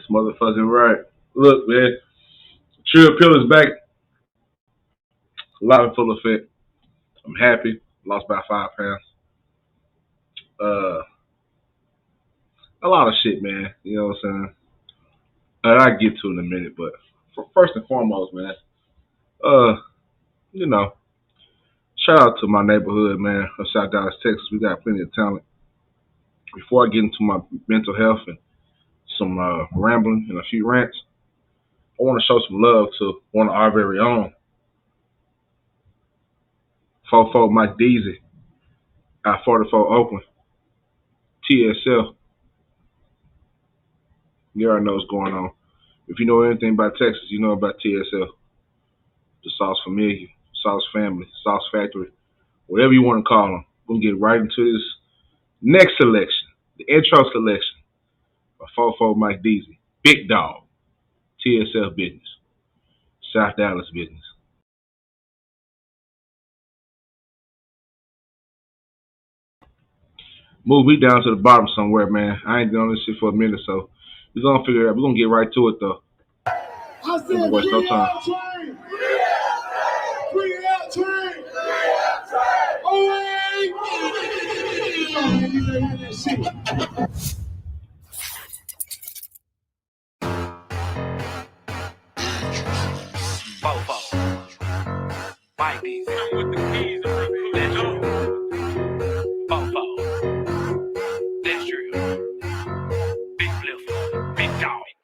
It's motherfucking right. Look, man, THETRILLPILL is back. Live in full effect. I'm happy. Lost by 5 pounds. Uh, a lot of shit, man. You know what I'm saying? I'll get to it in a minute, but first and foremost, man, uh, you know, shout out to my neighborhood, man, of South Dallas, Texas. We got plenty of talent. Before I get into my mental health and some rambling and a few rants, I want to show some love to one of our very own, Fofo Mike Deasy, out 44 Oakland, TSL. You already know what's going on. If you know anything about Texas, you know about TSL, the Sauce Familia, Sauce Family, Sauce Factory, whatever you want to call them. We're going to get right into this next selection, the intro selection of Fofo Mike Deasy, Big Dog, TSL business, South Dallas business. Move me down to the bottom somewhere, man. I ain't doing this shit for a minute, so we're going to figure it out. We're going to get right to it, though. I said, waste no time.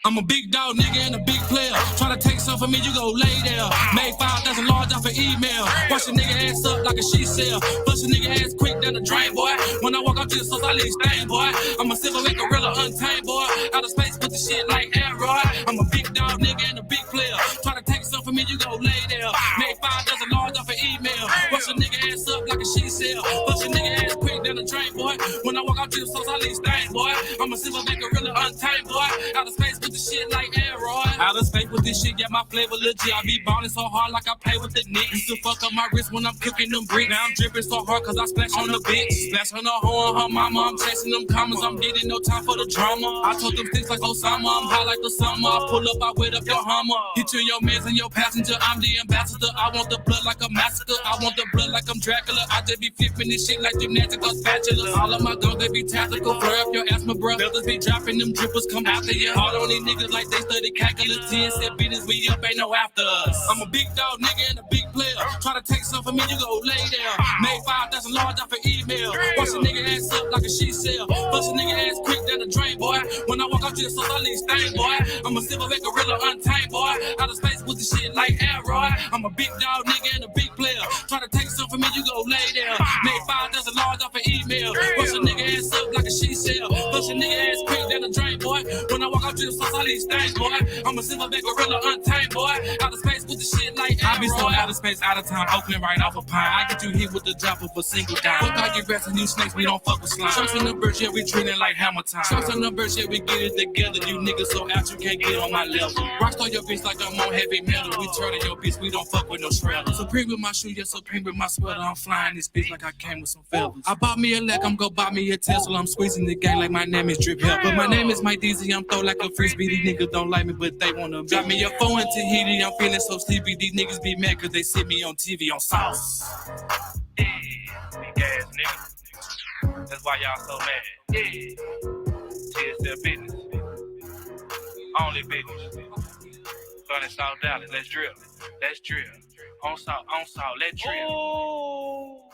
I'm a big dog nigga and a big player. Try to take some from me, you go lay there. Made 5,000 large off an email. Wash a nigga ass up like a she cell. Flush a nigga ass quick down the drain, boy. When I walk out to the source, I leave stain, boy. I'm a silverback gorilla, untamed, boy. Out of space with the shit like asteroid. I'm a big dog nigga and a big player. Try to take some from me, you go lay there. Made 5,000 large off an email. Wash a nigga ass up like a she cell. Flush a nigga ass quick down the drain, boy. When I walk out to the source, I leave stain, boy. I'm a silverback gorilla, untamed, boy. Out of space with the shit like asteroid. Out of space with this shit, get my flavor legit. I be ballin' so hard like I play with the Knicks. Used to fuck up my wrist when I'm cooking them bricks. Now I'm dripping so hard cause I splash on the bitch. Splash on the hoe and her mama. I'm chasing them commas. I'm getting no time for the drama. I told them things like Osama. I'm high like the summer. I pull up, I wet up your Hummer. Hit you, your mans and your passenger. I'm the ambassador. I want the blood like a massacre. I want the blood like I'm Dracula. I just be flipping this shit like gymnastics or spatulas. All of my guns, they be tactical. Flare up your asthma, bruh. Brothers be dropping them drippers. Come after you. Hard on these niggas like they study calculus. 10 cent business, we up, ain't no after us. I'm a big dog nigga and a big player. Try to take some from me, you go lay there. Made 5,000 large off an email. Wash a nigga ass up like a she cell. Flush a nigga ass quick down the drain, boy. When I walk out to the source, I leave stain, boy. I'm a silverback gorilla, untamed, boy. Out of space with the shit like asteroid. I'm a big dog nigga and a big player. Try to take some from me, you go lay there. Made 5,000 large off an email. Wash a nigga ass up like a she cell. Flush a nigga ass quick down the drain, boy. When I walk out to the source, I leave stain, boy. I'm a silverback gorilla, untamed, boy. Out of space with the shit like asteroid. I be so out of space, out of time, Oakland right off a pine. I get you hit with the drop of a single dime. Fuck all you rats and you snakes, we don't fuck with slime. Shots in the birds, yeah, we treating like hammer time. Shots in the birds, yeah, we get it together. You niggas so out, you can't get on my level. Rockstar your bitch like I'm on heavy metal. We turning your bitch, we don't fuck with no shredder. Supreme with my shoe, yeah, Supreme with my sweater. I'm flying this bitch like I came with some feathers. I bought me a leg, I'm go buy me a Tesla. I'm squeezing the game like my name is Drip Help. But my name is Mike Deasy, I'm throw like a frisbee. These niggas don't like me, but they wanna got me a phone in Tahiti. I'm feeling so sleepy. These niggas be mad cause they see me on TV on Sauce. Yeah, big ass nigga. That's why y'all so mad. Yeah. TSL business. Only business. Fun in South Dallas. Let's drill. Let's drill. On salt, let's drill. Oh.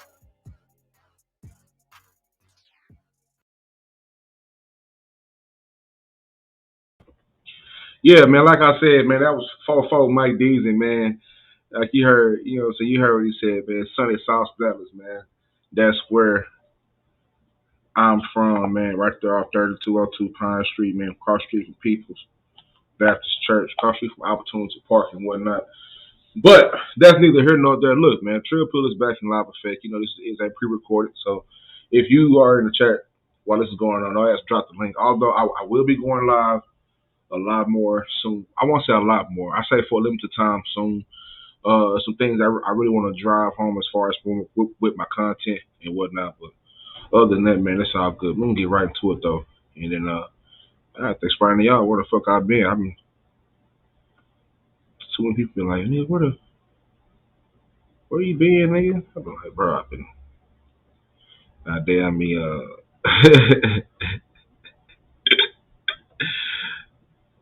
Yeah, man, like I said, man, that was Fofo Mike Deasy, man. Like you heard, so you heard what he said, man. Sunny South Dallas, man. That's where I'm from, man. Right there off 3202 Pine Street, man. Cross street from People's Baptist Church. Cross street from Opportunity Park and whatnot. But that's neither here nor there. Look, man, THETRILLPILL is back in live effect. This is a pre-recorded, so if you are in the chat while this is going on, I'll just drop the link. Although I will be going live a lot more soon. I won't say a lot more. I say for a limited time soon. Some things I really want to drive home as far as with my content and whatnot. But other than that, man, it's all good. We're gonna get right into it though, and then I have to explain to y'all where the fuck I've been. I mean, too many people be like, nigga, where you been, nigga? I be like, bro, I've been, goddamn me,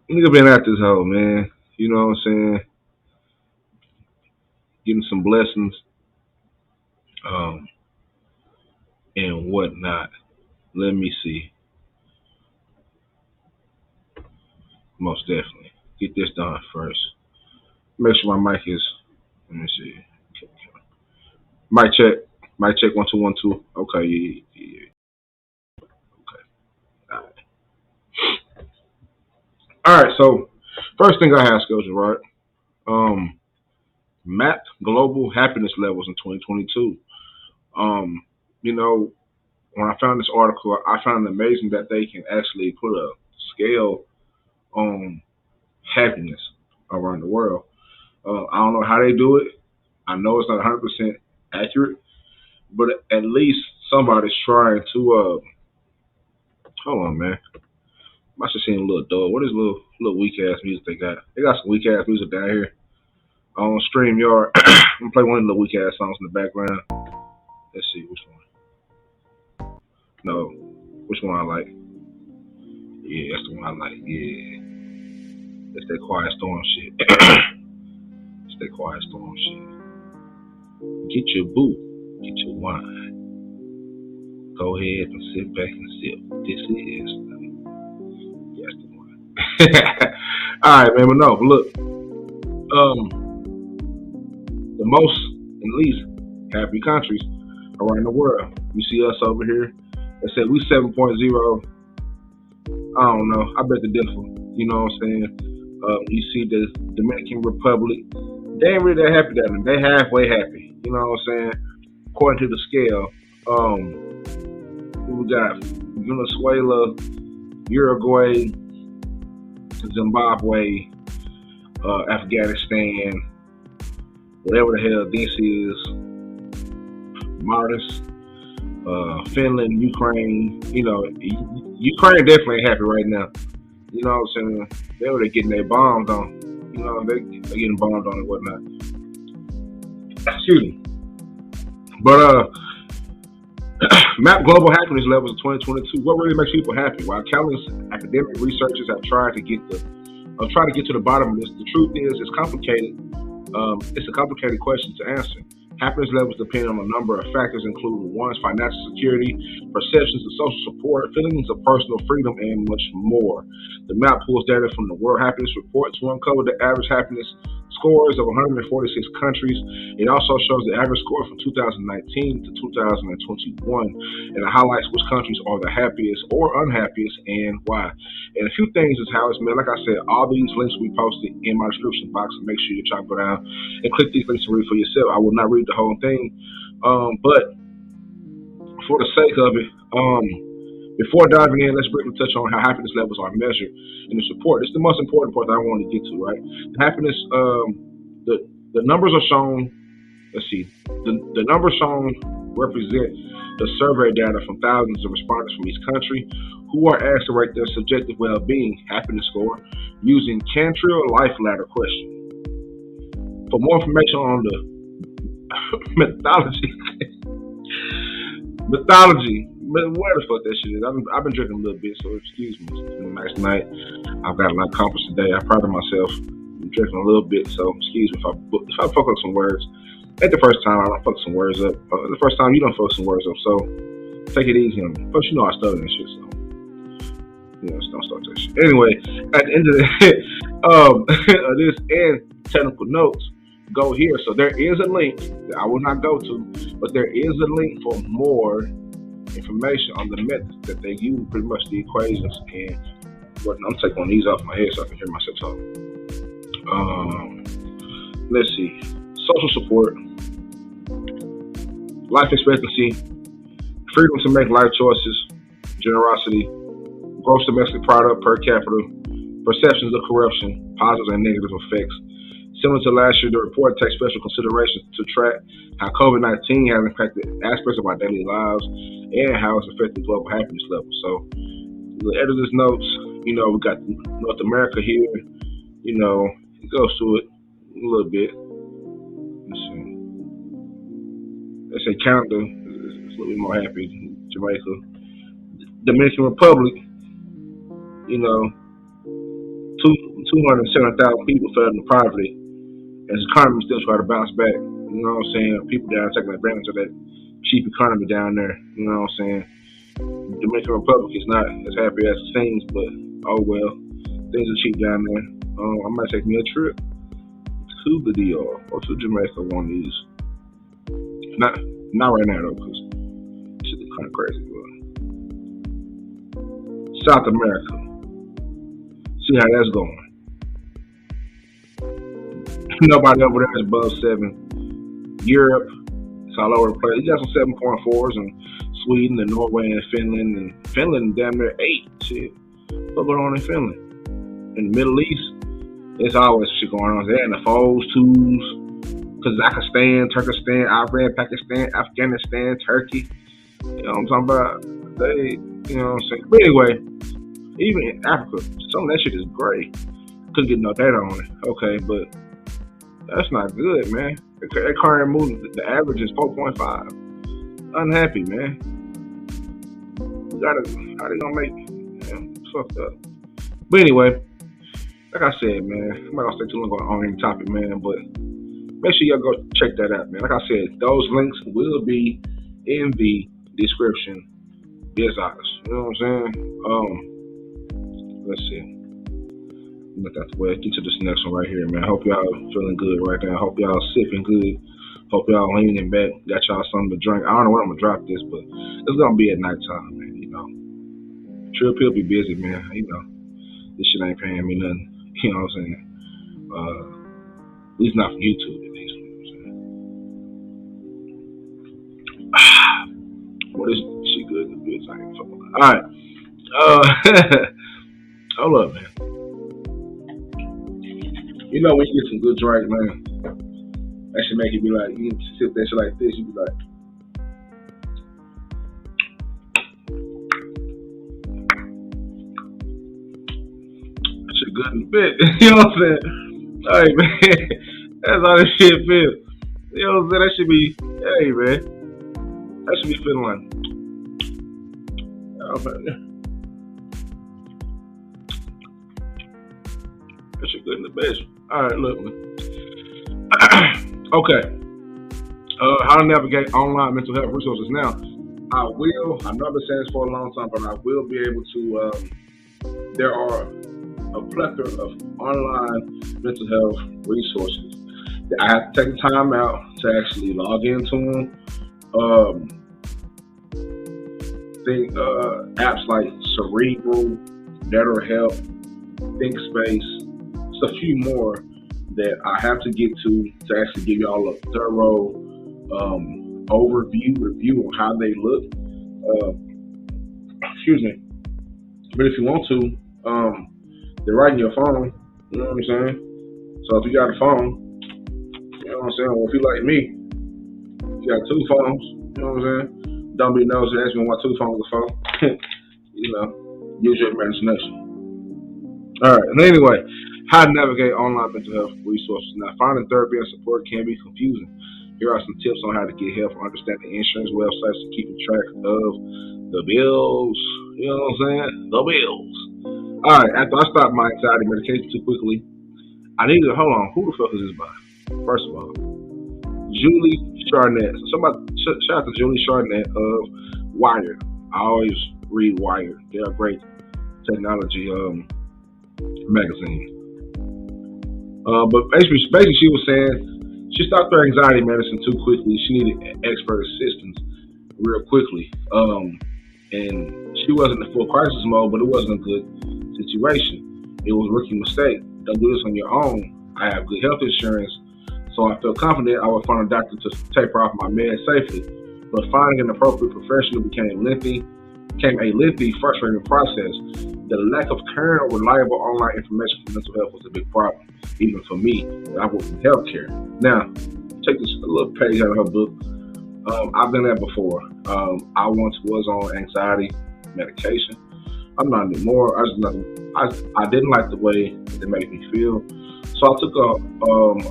nigga been at this hoe, man. You know what I'm saying? Getting some blessings, um, and whatnot. Let me see. Most definitely. Get this done first. Make sure my mic is, let me see. Mic check. Mic check 1 2 1 2. Okay, yeah. Okay. All right, so first thing I have scheduled, right? Um, Mapped global happiness levels in 2022. Um, you know, when I found this article, I found it amazing that they can actually put a scale on happiness around the world. I don't know how they do it. I know it's not 100% accurate, but at least somebody's trying to. Hold on, man. I should seen a little dog. What is little weak ass music they got? They got some weak ass music down here on StreamYard. I'm gonna play one of the weak ass songs in the background. Let's see which one. No, which one I like? Yeah, that's the one I like. Yeah, that's that Quiet Storm shit. It's that Quiet Storm shit. Get your boo, get your wine. Go ahead and sit back and sip. This is that's the one. All right, man. But no, look. The most and least happy countries around the world. You see us over here. They said we 7.0. I don't know. I bet the difference. You know what I'm saying? You see the Dominican Republic. They ain't really that happy down there. They halfway happy. You know what I'm saying? According to the scale. We got Venezuela, Uruguay, Zimbabwe, Afghanistan, whatever the hell this is, Martis, Finland, Ukraine. You know, Ukraine definitely ain't happy right now. You know what I'm saying? They were getting their bombs on. You know, they're getting bombed on and whatnot. Excuse me. But map global happiness levels in 2022. What really makes people happy? While countless academic researchers have tried to get to the bottom of this, the truth is it's complicated. It's a complicated question to answer. Happiness levels depend on a number of factors, including one's financial security, perceptions of social support, feelings of personal freedom, and much more. The map pulls data from the World Happiness Report to uncover the average happiness scores of 146 countries. It also shows the average score from 2019 to 2021, and it highlights which countries are the happiest or unhappiest and why. And a few things is how it's made. Like I said, all these links will be posted in my description box, and make sure you try to go down and click these links to read for yourself. I will not read the whole thing, but for the sake of it, before diving in, let's briefly touch on how happiness levels are measured in this report. It's the most important part that I want to get to, right? The happiness, the numbers are shown. Let's see, the numbers shown represent the survey data from thousands of respondents from each country who are asked to rate their subjective well-being happiness score using Cantrell Life Ladder question. For more information on the methodology, where the fuck that shit is. I've been drinking a little bit, so excuse me. It's been a nice night. I've got a lot accomplished today. I'm proud of myself. I'm drinking a little bit, so excuse me if I fuck up some words. Ain't the first time I don't fuck some words up. The first time you don't fuck some words up, so take it easy on me. Plus, you know I stutter and shit, so don't start that shit. Anyway, at the end of this and technical notes, go here. So there is a link that I will not go to, but there is a link for more information on the methods that they use, pretty much the equations and what. I'm taking one of these off my head so I can hear myself talk. Let's see. Social support, life expectancy, freedom to make life choices, generosity, gross domestic product per capita, perceptions of corruption, positive and negative effects. Similar to last year, the report takes special consideration to track how COVID-19 has impacted aspects of our daily lives and how it's affected global happiness levels. So, the editor's notes, You know, we got North America here. You know, it goes through it a little bit. Let's see. Let's say Canada is a little bit more happy. Jamaica, Dominican Republic. You know, 270,000 people fell into poverty as the economy still try to bounce back. You know what I'm saying? People down taking advantage of that cheap economy down there. You know what I'm saying? The Dominican Republic is not as happy as it seems, but oh well, things are cheap down there. I might take me a trip to the DR or to Jamaica one of these. Not right now though, because shit is kind of crazy. But South America, see how that's going. Nobody over there is above 7. Europe, it's all over the place. You got some 7.4s in Sweden and Norway and Finland. And Finland damn near 8. Shit. What's going on in Finland? In the Middle East, there's always shit going on there. In the 4s, 2s, Kazakhstan, Turkestan, Iran, Pakistan, Afghanistan, Turkey. You know what I'm talking about? They, you know what I'm saying? But anyway, even in Africa, some of that shit is great. Couldn't get no data on it. Okay, but that's not good, man. That current movement, the average is 4.5. Unhappy, man. How they gonna make it? Man, fucked up. But anyway, like I said, man, I'm not gonna stay too long on any topic, man, but make sure y'all go check that out, man. Like I said, those links will be in the description. Yes, honest. You know what I'm saying? Let's see. Look out the way. Get to this next one right here, man. Hope y'all feeling good right now. Hope y'all sipping good. Hope y'all leaning back. Got y'all something to drink. I don't know when I'm gonna drop this, but it's gonna be at nighttime, man. You know, THETRILLPILL be busy, man. You know, this shit ain't paying me nothing. You know what I'm saying? At least not from YouTube, at least. You know what I'm saying? Well, this shit good. This bitch ain't fucking. All right. Hold up, man. You know when you get some good drink, man, that should make you be like, you can sip that shit like this, you be like, that shit good in the bit. You know what I'm saying? Hey, man, that's how this shit feel. You know what I'm saying? That should be, hey, man, that should be feeling like, oh, man. That shit good in the best. Alright, look. Okay. How to navigate online mental health resources. Now, I know I've been saying this for a long time, but I will be able to, there are a plethora of online mental health resources. I have to take the time out to actually log into them. Apps like Cerebral, BetterHelp, ThinkSpace, a few more that I have to get to actually give y'all a thorough review on how they look. Excuse me. But if you want to, they're right in your phone. You know what I'm saying? So if you got a phone, you know what I'm saying? Well, if you like me, you got 2 phones. You know what I'm saying? Don't be nosy. Ask me why 2 phones are for. You know, use your imagination. All right. And anyway, how to navigate online mental health resources. Now, finding therapy and support can be confusing. Here are some tips on how to get help, understanding insurance websites, and keeping track of the bills. You know what I'm saying? The bills. All right. After I stopped my anxiety medication too quickly, I needed to hold on. Who the fuck is this by? First of all, Julie Charnett. So shout out to Julie Charnett of Wired. I always read Wired. They're a great technology magazine. But basically, she was saying she stopped her anxiety medicine too quickly. She needed expert assistance real quickly. And she wasn't in full crisis mode, but it wasn't a good situation. It was a rookie mistake. Don't do this on your own. I have good health insurance, so I felt confident I would find a doctor to taper off my meds safely. But finding an appropriate professional became a lengthy, frustrating process. The lack of current or reliable online information for mental health was a big problem, even for me, that I work in healthcare. Now, take this a little page out of her book. I've done that before. I once was on anxiety medication. I'm not anymore. I just I didn't like the way it made me feel. So I took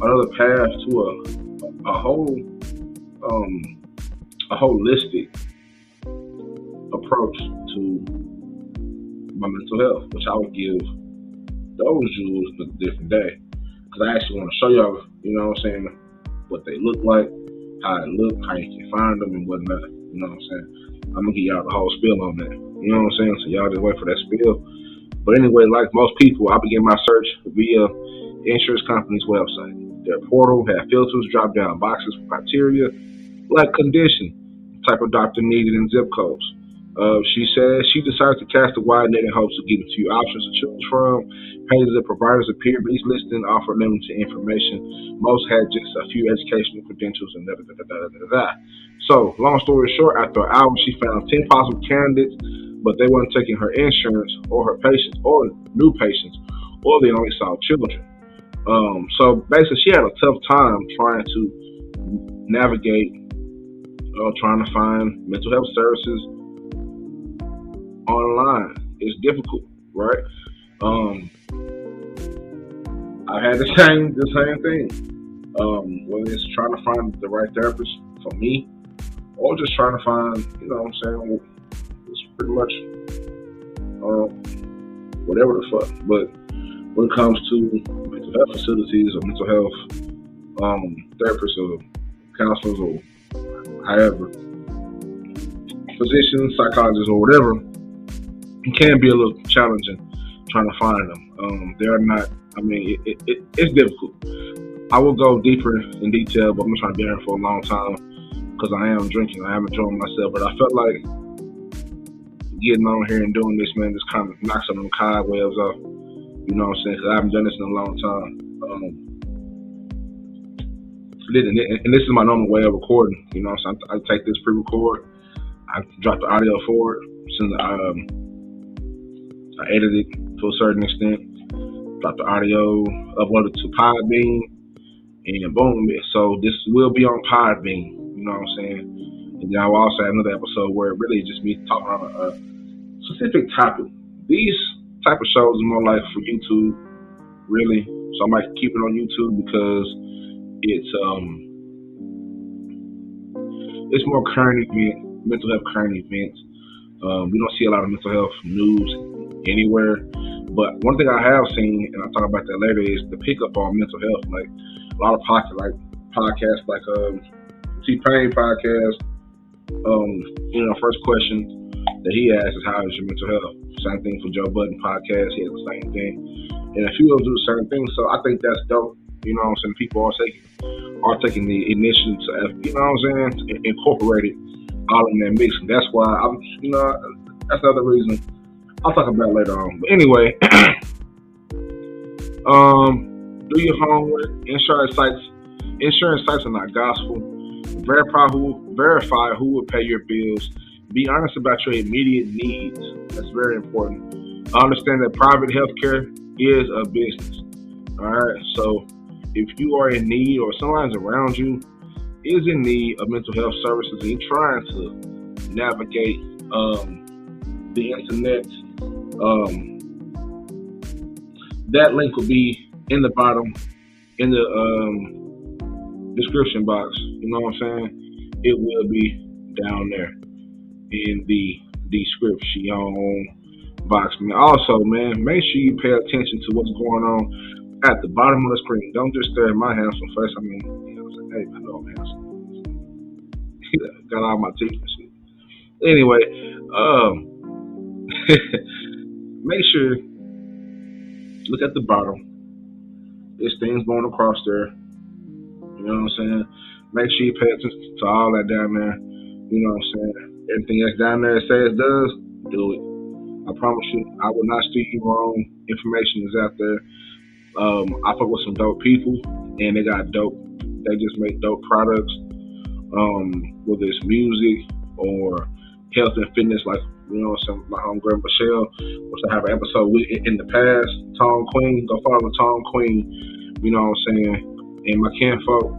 another path to a whole um, a holistic approach to my mental health, which I would give those jewels a different day. Because I actually want to show y'all, you know what I'm saying, what they look like, how it look, how you can find them and whatnot. You know what I'm saying? I'm gonna give y'all the whole spiel on that. You know what I'm saying? So y'all just wait for that spiel. But anyway, like most people, I began my search via the insurance company's website. Their portal had filters, drop down boxes for criteria, like condition, type of doctor needed, and zip codes. She says she decided to cast a wide net in hopes of getting a few options to choose from. Pages of providers appeared, but each listing offered limited information. Most had just a few educational credentials and da da da da da da da. So, long story short, after an hour, she found 10 possible candidates, but they weren't taking her insurance or her patients or new patients, or they only saw children. So basically, she had a tough time trying to navigate, trying to find mental health services online. It's difficult, right? Um, I had the same thing. Whether it's trying to find the right therapist for me, or just trying to find, you know what I'm saying, it's pretty much whatever the fuck. But when it comes to mental health facilities or mental health therapists or counselors or however, physicians, psychologists, or whatever, it can be a little challenging trying to find them. They're not. I mean, it's difficult. I will go deeper in detail, but I'm trying to be here for a long time because I am drinking. I am enjoying myself, but I felt like getting on here and doing this, man, just kind of knocks some of them cobwebs off. You know what I'm saying? Because I haven't done this in a long time. And this is my normal way of recording. You know what I'm saying? I take this pre-record, I drop the audio for it, since I edit it to a certain extent, drop the audio, upload it to Podbean, and boom. So this will be on Podbean. You know what I'm saying? And then I will also have another episode where it really is just me talking on a specific topic. These type of shows are more like for YouTube, really. So I might keep it on YouTube because it's more current event, mental health current events. We don't see a lot of mental health news anywhere. But one thing I have seen, and I'll talk about that later, is the pickup on mental health. Like a lot of podcasts like T-Pain podcast. First question that he asked is, how is your mental health? Same thing for Joe Budden podcast. He has the same thing. And a few of them do certain things. So I think that's dope. You know what I'm saying? People are taking the initiative to, you know what I'm saying, incorporate it all in that mix. And that's why that's another reason I'll talk about it later on. But anyway, do your homework. Insurance sites are not gospel. Verify who will pay your bills. Be honest about your immediate needs. That's very important. Understand that private healthcare is a business. All right. So if you are in need, or someone's around you is in need of mental health services, and you're trying to navigate the internet, that link will be in the bottom in the description box. You know what I'm saying? It will be down there in the description box, man. Also, man, make sure you pay attention to what's going on at the bottom of the screen. Don't just stare at my handsome face. I mean, you know what I'm saying? Hey, I know I'm handsome. Got all my teeth and shit. Anyway, make sure look at the bottom. There's things going across there. You know what I'm saying? Make sure you pay attention to all that down there. You know what I'm saying? Everything that's down there it says does, do it. I promise you, I will not steer you wrong. Information is out there. I fuck with some dope people, and they got dope. They just make dope products. Whether it's music or health and fitness, like, you know, my homegirl Michelle, which I have an episode with in the past. Tone Queen, go follow Tone Queen. You know what I'm saying? And my kinfolk,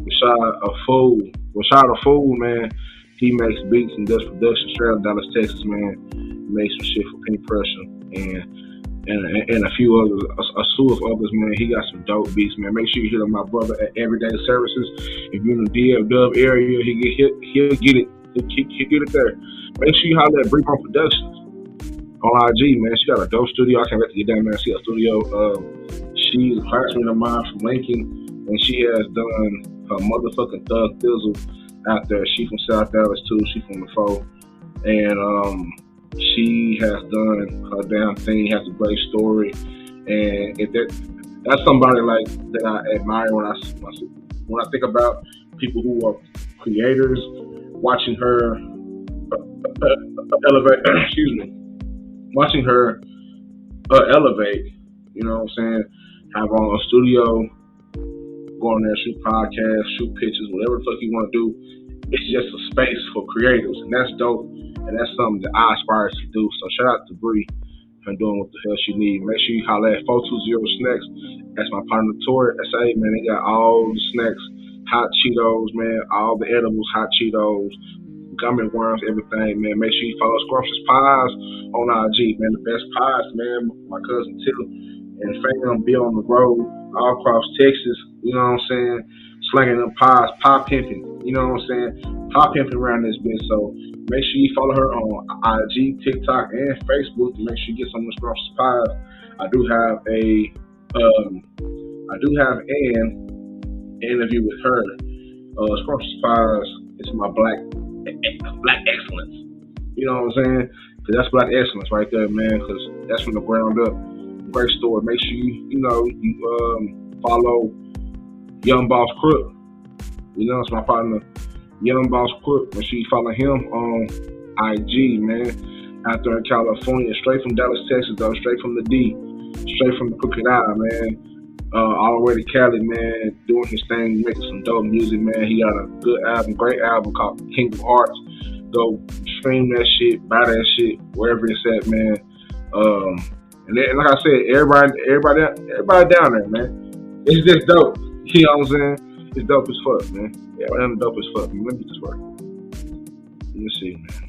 Rashad a Fool, man. He makes beats and does production straight out of Dallas, Texas, man. He makes some shit for Penny Pressure, and and a few others, a slew of others, man. He got some dope beats, man. Make sure you hit up my brother at Everyday Services. If you're in the DFW area, he'll get it. He'll get it there. Make sure you holler at Briefon Productions on IG, man. She got a dope studio. I can't wait to get down there and see her studio. She's a classmate of mine from Lincoln, and she has done her motherfucking thug thizzle out there. She from South Dallas too. She from the foe, and she has done her damn thing. Has a great story, and that's somebody like that I admire when I think about people who are creators. Watching her elevate, excuse me, watching her elevate. You know what I'm saying? Have on a studio, go on there, shoot podcasts, shoot pictures, whatever the fuck you want to do. It's just a space for creators, and that's dope. And that's something that I aspire to do. So shout out to Bree for doing what the hell she needs. Make sure you holler at 420 Snacks. That's my partner Tori. SA, man, they got all the snacks, hot Cheetos, man, all the edibles, hot Cheetos, gummy worms, everything, man. Make sure you follow Scrumptious Pies on IG, man. The best pies, man. My cousin Till and fam be on the road all across Texas. You know what I'm saying? Slanging them pies, pie pimping. You know what I'm saying? Pie pimping around this bitch. So make sure you follow her on IG, TikTok, and Facebook to make sure you get some of the Scrumptious Pies. I do have an interview with her. Scrumptious Pies is my black excellence. You know what I'm saying? Cause that's black excellence right there, man. Cause that's from the ground up. Great story. Make sure you follow Young Boss Crook. You know, it's my partner, Young Boss Crook. Make sure you follow him on IG, man. Out there in California, straight from Dallas, Texas, though, straight from the D, straight from the Crooked Eye, man. All the way to Cali, man, doing his thing, making some dope music, man. He got a good album, great album called Kingdom Hearts. Go stream that shit, buy that shit, wherever it's at, man. And like I said, everybody down there, man. It's just dope. You know what I'm saying? It's dope as fuck, man. Yeah, I'm dope as fuck. Man. Let me just work. Let me see, man.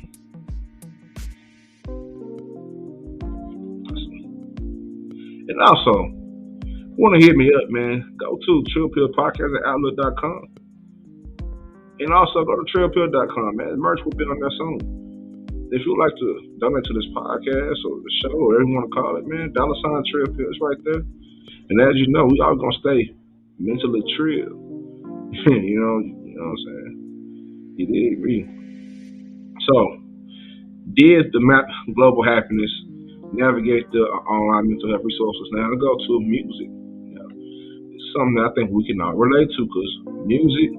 And also, want to hit me up, man, go to THETRILLPILL@outlook.com. And also go to THETRILLPILL.com, man. Merch will be on there soon. If you would like to donate to this podcast or the show, or whatever you want to call it, man, $ Trill Pill is right there. And as you know, we all gonna stay mentally trill. you know what I'm saying? You did me. So, did the map global happiness navigate the online mental health resources? Now to go to music. It's something that I think we can all relate to, because music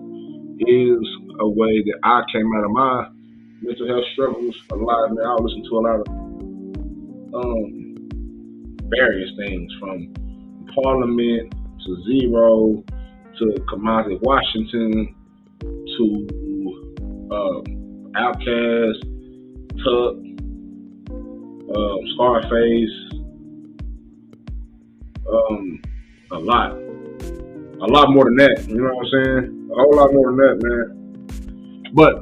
is a way that I came out of my mental health struggles a lot. Man, I listen to a lot of various things, from Parliament to Zero to Kamasi Washington to Outkast, Tuck, Scarface, a lot more than that. You know what I'm saying? A whole lot more than that, man. But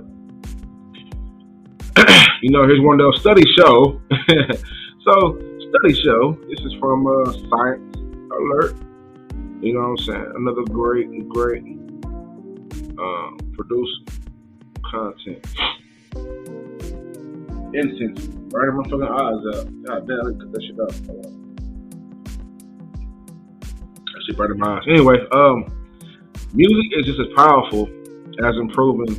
here's one of those studies show. So, study show. This is from Science Alert. You know what I'm saying? Another great producer content. Incense. Right in my fucking eyes out. God damn, let me cut that shit out. That shit right in my eyes. Anyway, music is just as powerful as improving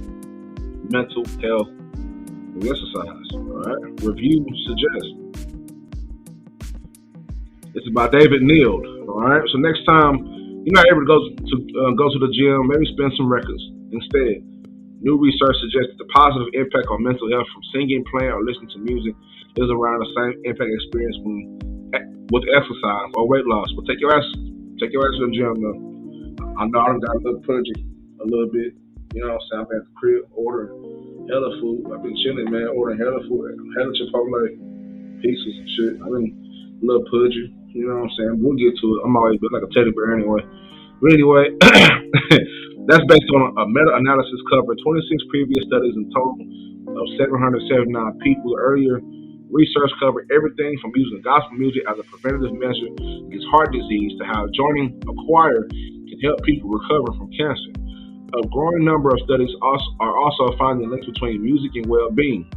mental health and exercise. Alright? Review suggests. It's by David Neild. Alright? So next time you're not able to go to the gym, maybe spin some records instead. New research suggests that the positive impact on mental health from singing, playing, or listening to music is around the same impact experience with exercise or weight loss. But take your ass to the gym though. I know I got a little pudgy a little bit. You know what I'm saying? I've been at the crib ordering hella food. I've been chilling, man, ordering hella food, hella Chipotle pieces and shit. I've been a little pudgy. You know what I'm saying? We'll get to it. I'm always like a teddy bear anyway. But anyway, that's based on a meta-analysis covering 26 previous studies in total of 779 people. Earlier Research covered everything from using gospel music as a preventative measure against heart disease to how joining a choir can help people recover from cancer. A growing number of studies are also finding links between music and well-being.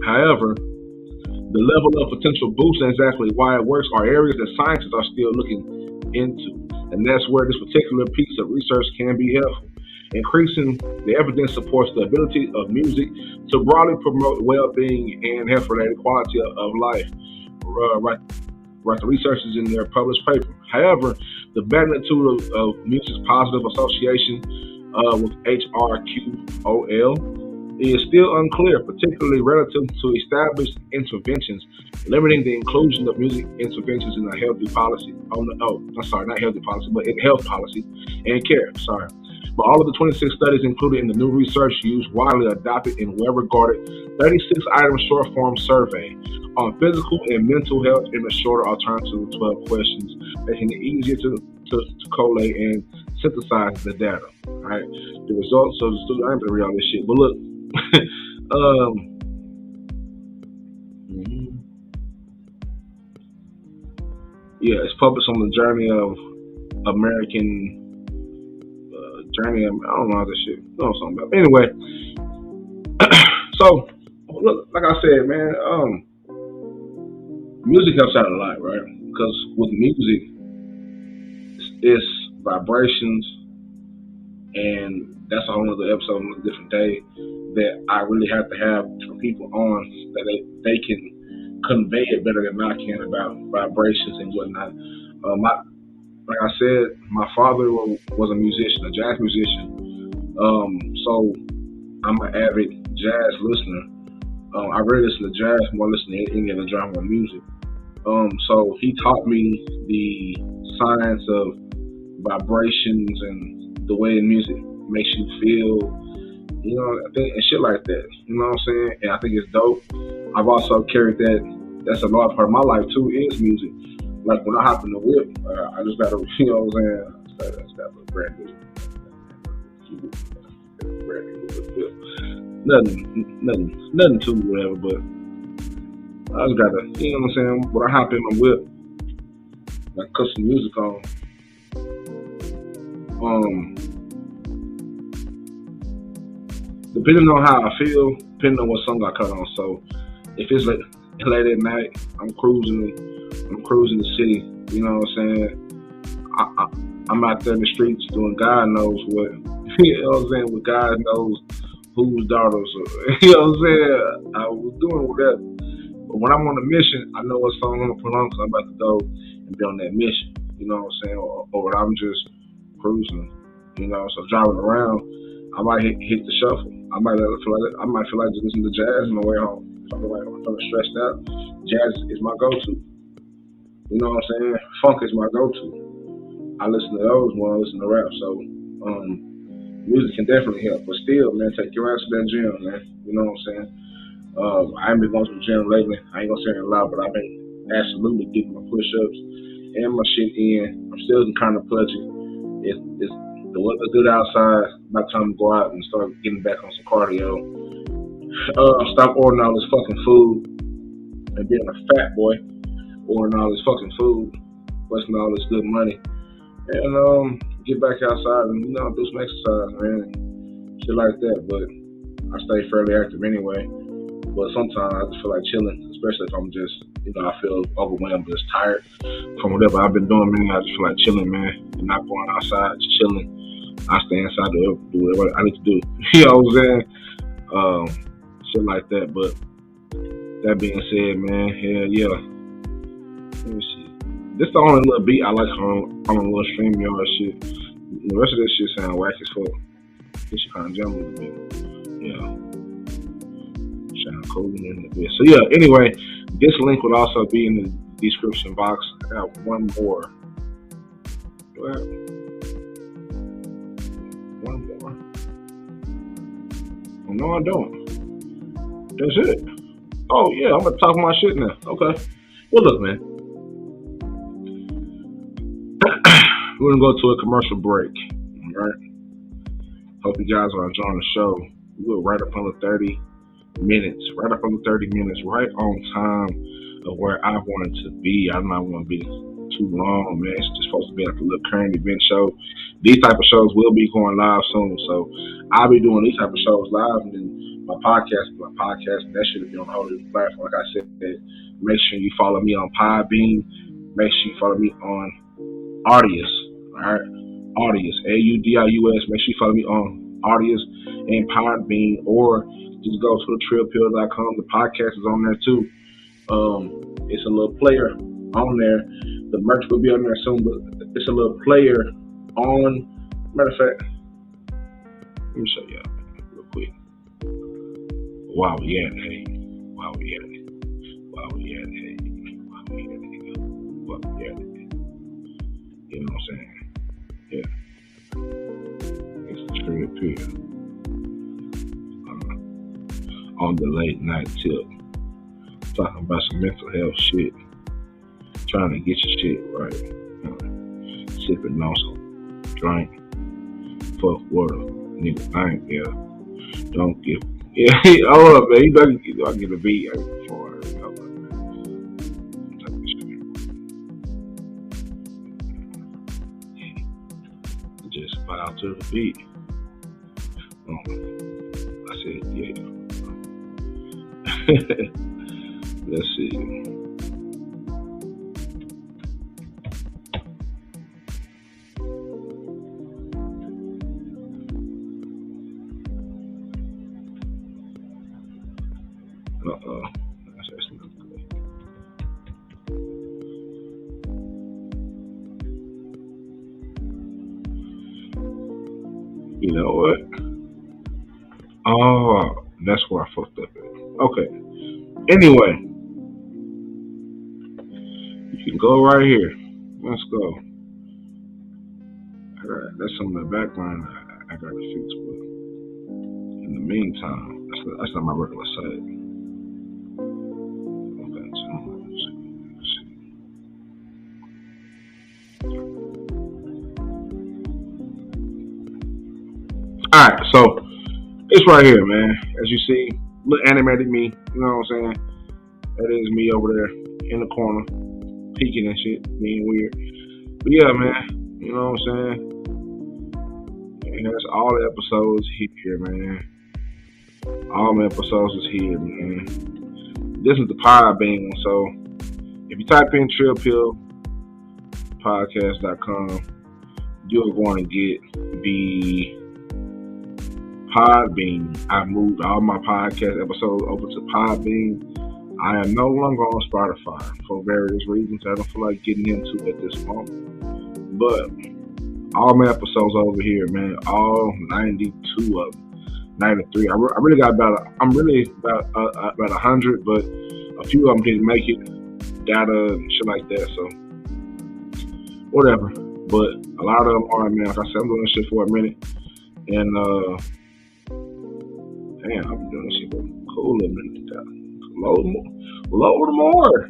However, the level of potential boost and exactly why it works are areas that scientists are still looking into. And that's where this particular piece of research can be helpful. Increasing the evidence supports the ability of music to broadly promote well-being and health-related quality of life. Right, the research is in their published paper. However, the magnitude of music's positive association with HRQOL is still unclear, particularly relative to established interventions, limiting the inclusion of music interventions in a healthy policy. Not healthy policy, but in health policy and care. But all of the 26 studies included in the new research used widely adopted and well-regarded 36-item short-form survey on physical and mental health in a shorter alternative to 12 questions, making it easier to collate and synthesize the data. Right, the results of the study. I ain't gonna read all this shit, but look. Yeah, it's published on the Journey of American Journey. I don't know how this shit. I don't know something about. Anyway, so look, like I said, man, music helps out a lot, right? Because with music, it's vibrations, and that's a whole other episode on a different day that I really have to have for people on that they can convey it better than I can about vibrations and whatnot. Like I said, my father was a musician, a jazz musician. So I'm an avid jazz listener. I really listen to jazz more than listen to any other genre of music. So he taught me the science of vibrations and the way music makes you feel, I think, and shit like that. You know what I'm saying? And I think it's dope. I've also carried that. That's a large part of my life too, is music. Like when I hop in the whip, I just gotta, you know what I'm saying? That's that little brand new. Nothing too whatever, but I just gotta, you know what I'm saying? When I hop in my whip, like cut some music on. Depending on how I feel, depending on what song I cut on. So if it's late at night, I'm cruising the city. You know what I'm saying? I'm out there in the streets doing God knows what. You know what I'm saying? With God knows whose daughters. You know what I'm saying? I was doing whatever. But when I'm on a mission, I know what song I'm gonna put on because I'm about to go and be on that mission. You know what I'm saying? Or I'm just cruising. You know, so driving around, I might hit the shuffle. I might feel like just listening to jazz on the way home. If I'm feeling stressed out, jazz is my go-to. You know what I'm saying? Funk is my go-to. I listen to those more than I listen to rap. So music can definitely help. But still, man, take your ass to that gym, man. You know what I'm saying? I ain't been going to the gym lately. I ain't gonna say it a lot, but I've been absolutely getting my push-ups and my shit in. I'm still kind of pudgy. It's the weather's good outside. By the time to go out and start getting back on some cardio. Stop ordering all this fucking food and being a fat boy. Ordering all this fucking food, wasting all this good money, and get back outside and do some exercise, man, shit like that. But I stay fairly active anyway. But sometimes I just feel like chilling, especially if I'm just, I feel overwhelmed, just tired from whatever I've been doing, man. I just feel like chilling, man, and not going outside, just chilling. I stay inside to do whatever I need to do. You know what I'm saying? Shit like that. But that being said, man, hell yeah. Let me see. This is the only little beat I like on a little StreamYard shit. The rest of this shit sound whack as fuck. This shit kind of jump a little bit. Yeah. Sound cool in a bit. So yeah, anyway, this link would also be in the description box. I got one more. One more. Oh, no, I don't. That's it. Oh yeah, I'm gonna talk my shit now. Okay. Well, look, man. We're gonna go to a commercial break. All right. Hope you guys are enjoying the show. We're right up on the 30. minutes, right up under 30 minutes, right on time of where I wanted to be. I do not want to be too long, man. It's just supposed to be like a little current event show. These type of shows will be going live soon, so I'll be doing these type of shows live, and then my podcast, that should be on a whole new platform. Like I said, make sure you follow me on Podbean. Make sure you follow me on Audius. All right, Audius, Audius. Make sure you follow me on Audius and Podbean, or just go to TheTRILLPILL.com. The podcast is on there too. It's a little player on there. The merch will be on there soon, but it's a little player on. Matter of fact, let me show y'all real quick. While we at it, hey. While we at it. You know what I'm saying? Yeah. It's the Trill Pill. On the late night tip. Talking about some mental health shit. Trying to get your shit right. Sipping on some drink. Fuck water. Nigga think, yeah. Don't give. Yeah, hold up, man. You better get a beat before I go. Just bow to the beat. I said, yeah. Let's see. That's not good. You know what? Oh, that's where I fucked up at. Okay. Anyway, you can go right here. Let's go. That's some of the background I got to fix, but in the meantime, that's not my regular site. Okay, so let's see. Alright, so it's right here, man. As you see, look animated me, you know what I'm saying? That is me over there in the corner, peeking and shit, being weird. But yeah, man, you know what I'm saying? And that's all the episodes here, man. All my episodes is here, man. This is the Podbean one, so if you type in THETRILLPILL.podcast.com, you're going to get the Podbean. I moved all my podcast episodes over to Podbean. I am no longer on Spotify for various reasons I don't feel like getting into at this moment. But all my episodes over here, man, all 92 of them. 93. I'm really about 100, but a few of them didn't make it. Data and shit like that, so whatever. But a lot of them are, man. Like I said, I'm doing this shit for a minute, and damn, I've been doing this shit for a cool little minute. Load more.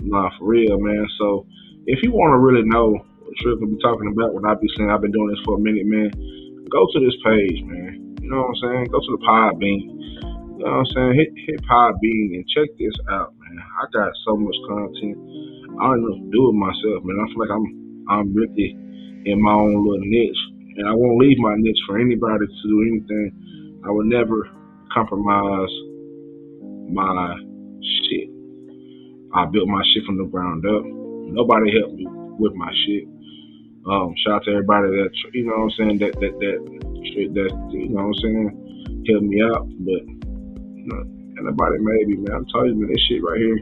Nah, for real, man. So if you want to really know what Trill will be talking about, what I be saying, I've been doing this for a minute, man. Go to this page, man. You know what I'm saying? Go to the Podbean. You know what I'm saying? Hit Podbean and check this out, man. I got so much content. I don't know what to do with myself, man. I feel like I'm really in my own little niche, and I won't leave my niche for anybody to do anything. I will never compromise my shit. I built my shit from the ground up. Nobody helped me with my shit. Shout out to everybody that, you know what I'm saying, that you know what I'm saying, helped me out. But you know, anybody maybe, man, I'm telling you, man, this shit right here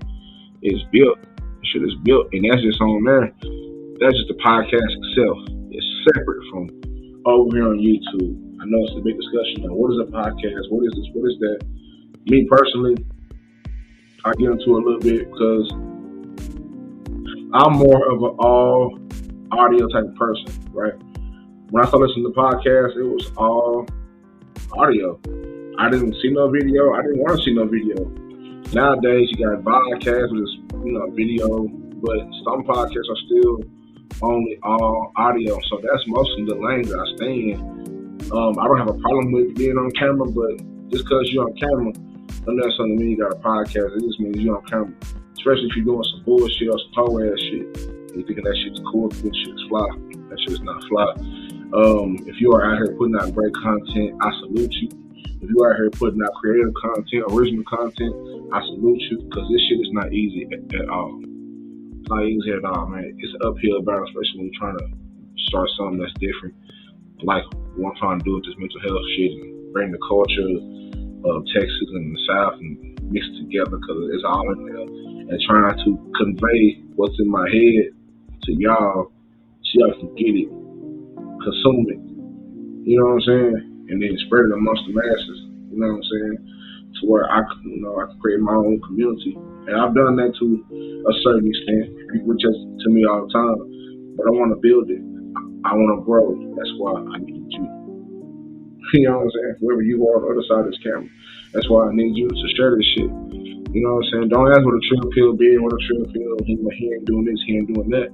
is built. This shit is built, and that's just on there. That's just the podcast itself. It's separate from over here on YouTube. I know it's a big discussion on what is a podcast, what is this, what is that. Me personally, I get into it a little bit because I'm more of an all audio type of person, right? When I started listening to podcasts, it was all audio. I didn't see no video. I didn't want to see no video. Nowadays, you got podcasts, which is, you know, video, but some podcasts are still only all audio. So that's mostly the lane that I stay in. I don't have a problem with being on camera, but Just because you're on camera, don't necessarily mean you got a podcast. It just means you're on camera. Especially if you're doing some bullshit or some hoe ass shit. And you thinking that shit's cool, this shit's fly. That shit's not fly. If you are out here putting out great content, I salute you. If you are out here putting out creative content, original content, I salute you, because this shit is not easy at all. It's not easy at all, man. It's an uphill battle, especially when you're trying to start something that's different. Like what I'm trying to do with this mental health shit and bring the culture of Texas and the South and mix it together, because it's all in there. And trying to convey what's in my head to y'all so y'all can get it, consume it. You know what I'm saying? And then spread it amongst the masses. You know what I'm saying? To where I can create my own community. And I've done that to a certain extent. People just to me all the time. But I want to build it. I want to grow. That's why I need you. You know what I'm saying? Whoever you are on the other side of this camera. That's why I need you to share this shit. You know what I'm saying? Don't ask what a trill pill be, what a trill pill. He ain't doing this, he ain't doing that.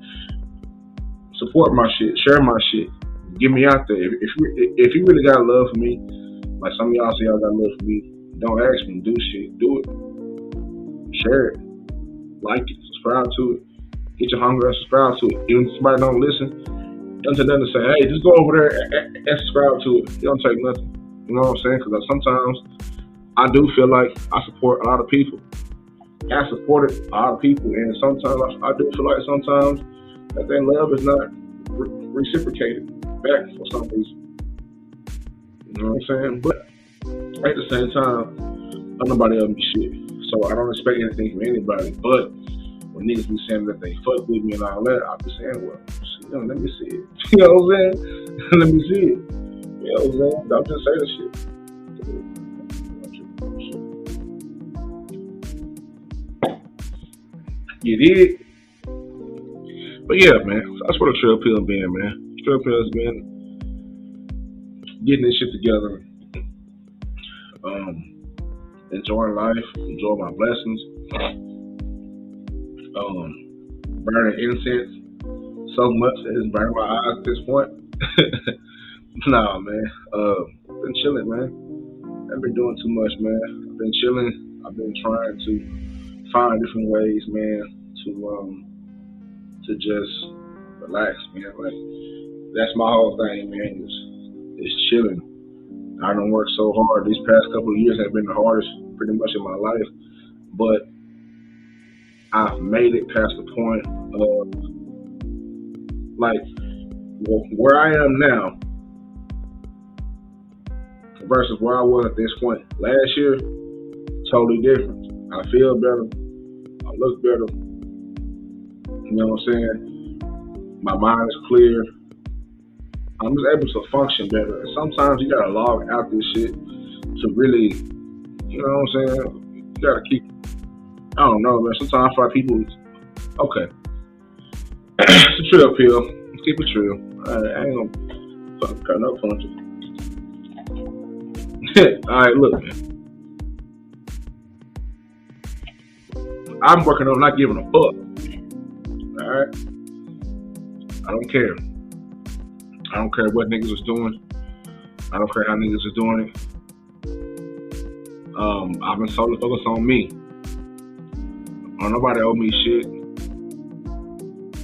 Support my shit. Share my shit. Get me out there. If you really got love for me, like some of y'all say y'all got love for me, don't ask me to do shit. Do it. Share it. Like it. Subscribe to it. Get your hunger and subscribe to it. Even if somebody don't listen, don't take nothing to say, hey, just go over there and subscribe to it. It don't take nothing. You know what I'm saying? Because sometimes I do feel like I support a lot of people. I supported a lot of people, and sometimes I do feel like sometimes that their love is not reciprocated back for some reason. You know what I'm saying? But at the same time, nobody else be shit. So I don't expect anything from anybody. But when niggas be saying that they fuck with me and all that, I be saying, well, let me see it. You know what I'm saying? Let me see it. You know what I'm saying? Don't just say the shit. You did? But yeah, man, that's what a trill pill been, man. Trill pill has been getting this shit together, enjoying life, enjoying my blessings, burning incense so much that it's burning my eyes at this point. Nah, man, been chilling, man. I've been doing too much, man. I've been chilling. I've been trying to find different ways, man, to just relax, man. Like, that's my whole thing, man, is chilling. I done worked so hard. These past couple of years have been the hardest pretty much in my life, but I've made it past the point of, like, where I am now versus where I was at this point last year, totally different. I feel better. I look better. You know what I'm saying? My mind is clear. I'm just able to function better. And sometimes you gotta log out this shit to really, you know what I'm saying? You gotta keep, I don't know, man. Sometimes I feel like people, okay. It's a trill pill. Let's keep it trill. I ain't gonna fucking cut no punches. Alright, look, man. I'm working on not giving a fuck. Alright? I don't care. I don't care what niggas is doing. I don't care how niggas is doing it. I've been solely focused on me. Nobody owe me shit.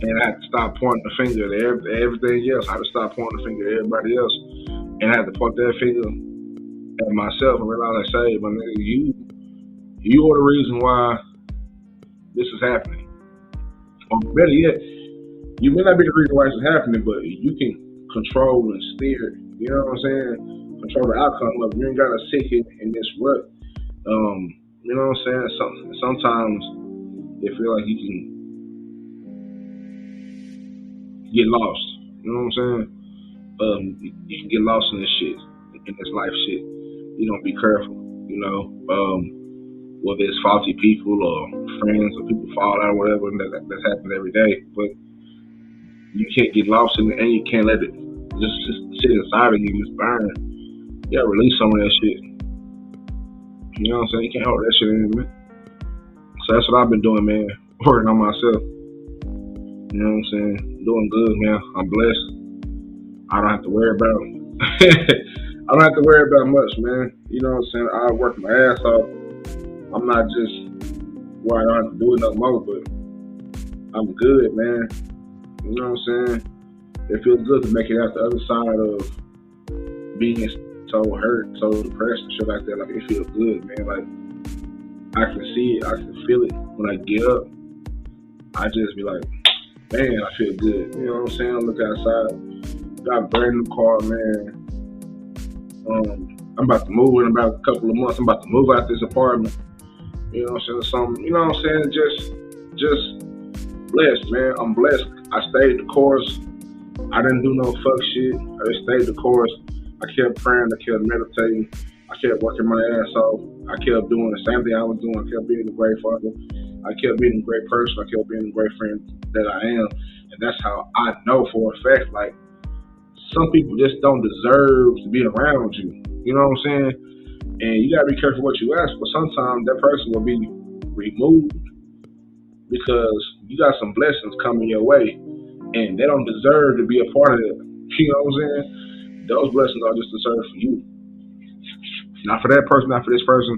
And I had to stop pointing the finger at everything else. I had to stop pointing the finger at everybody else. And I had to point that finger at myself and realize, I say, my nigga, you are the reason why this is happening. Or better yet, you may not be the reason why this is happening, but you can control and steer. You know what I'm saying? Control the outcome of it. You ain't gotta sit here in this rut. You know what I'm saying? Sometimes it feel like you can get lost. You know what I'm saying? You can get lost in this shit, in this life shit. You don't be careful. You know, whether it's faulty people or friends or people fall out or whatever, that's happening every day. But you can't get lost in it, and you can't let it just sit inside of you and just burn. You gotta release some of that shit. You know what I'm saying? You can't hold that shit in you, man. So that's what I've been doing, man. Working on myself. You know what I'm saying? Doing good, man. I'm blessed. I don't have to worry about I I don't have to worry about much, man. You know what I'm saying? I work my ass off. I'm not just where I don't have to do it no more, but I'm good, man. You know what I'm saying? It feels good to make it out the other side of being so hurt, so depressed and shit like that. Like it feels good, man. Like I can see it, I can feel it when I get up. I just be like, man, I feel good. You know what I'm saying? I look outside, got a brand new car, man. I'm about to move in about a couple of months. I'm about to move out this apartment. You know what I'm saying? Something, you know what I'm saying? Just blessed, man. I'm blessed. I stayed the course. I didn't do no fuck shit. I just stayed the course. I kept praying. I kept meditating. I kept working my ass off. I kept doing the same thing I was doing. I kept being a great father. I kept being a great person. I kept being a great friend that I am. And that's how I know for a fact, like, some people just don't deserve to be around you. You know what I'm saying? And you gotta be careful what you ask for. Sometimes that person will be removed because you got some blessings coming your way and they don't deserve to be a part of it. You know what I'm saying? Those blessings are just deserved for you. Not for that person, not for this person.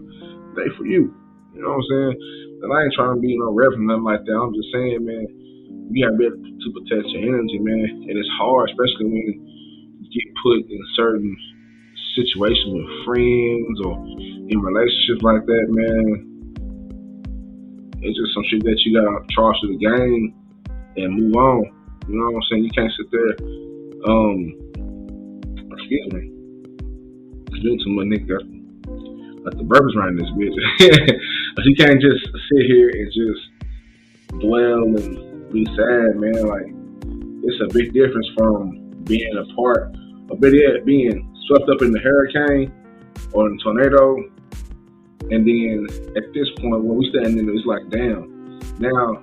They for you. You know what I'm saying? And I ain't trying to be no reverend, nothing like that. I'm just saying, man, you gotta be able to protect your energy, man. And it's hard, especially when you get put in certain situations with friends or in relationships like that, man. It's just some shit that you gotta charge to the game and move on. You know what I'm saying? You can't sit there, excuse me, doing too much nigga got the burgers around this bitch. But you can't just sit here and just dwell and be sad, man. Like it's a big difference from being a part, or being swept up in the hurricane or in the tornado, and then at this point where we standing in, it's like, damn, now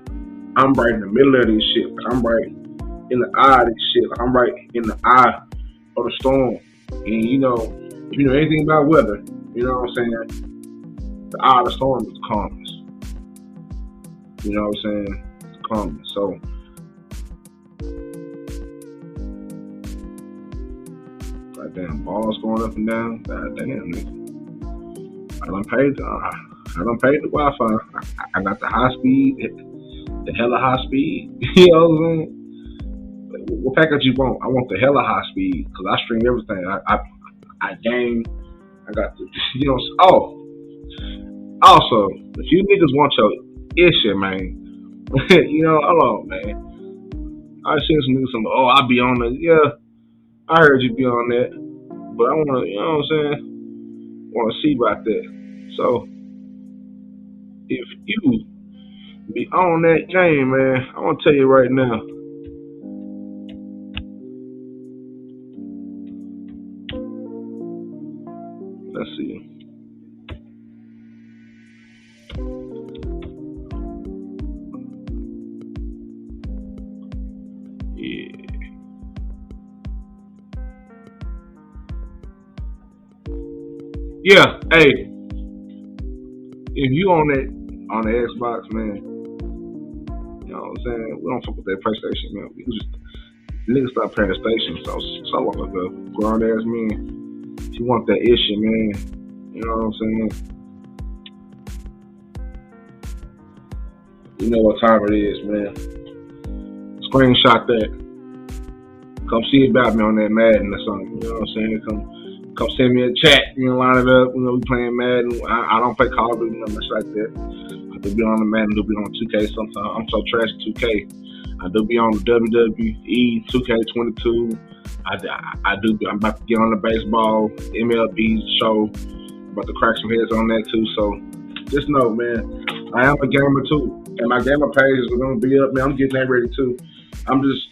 I'm right in the middle of this shit. Like, I'm right in the eye of this shit. Like, I'm right in the eye of the storm. And you know, if you know anything about weather, you know what I'm saying? The eye of the storm is the calmest. You know what I'm saying? It's the calmest. So goddamn balls going up and down. Goddamn nigga. I done paid the Wi-Fi. I got the high speed, the hella high speed. You know what I'm saying? What package you want? I want the hella high speed because I stream everything. I game. I got the, you know. Oh, also, if you niggas want your issue, man, you know, hold on, man. I seen some niggas saying, oh, I be on the, yeah, I heard you be on that, but I wanna, you know what I'm saying? Want to see about that. So if you be on that game, man, I want to tell you right now. Let's see. Yeah. Hey, if you on the Xbox, man, you know what I'm saying? We don't fuck with that PlayStation, man. We just niggas stop playing the station so long ago. Grown ass men. If you want that issue, man, you know what I'm saying? You know what time it is, man. Screenshot that. Come see about me on that Madden or something. You know what I'm saying? Come send me a chat. You know, line it up. You know, we playing Madden. I don't play Call of Duty, nothing like that. I do be on the Madden. I do be on 2K sometimes. I'm so trash at 2K. I do be on the WWE 2K22. I do be. I'm about to get on the baseball MLB show. I'm about to crack some heads on that too. So just know, man, I am a gamer too, and my gamer page is gonna be up, man. I'm getting that ready too. I'm just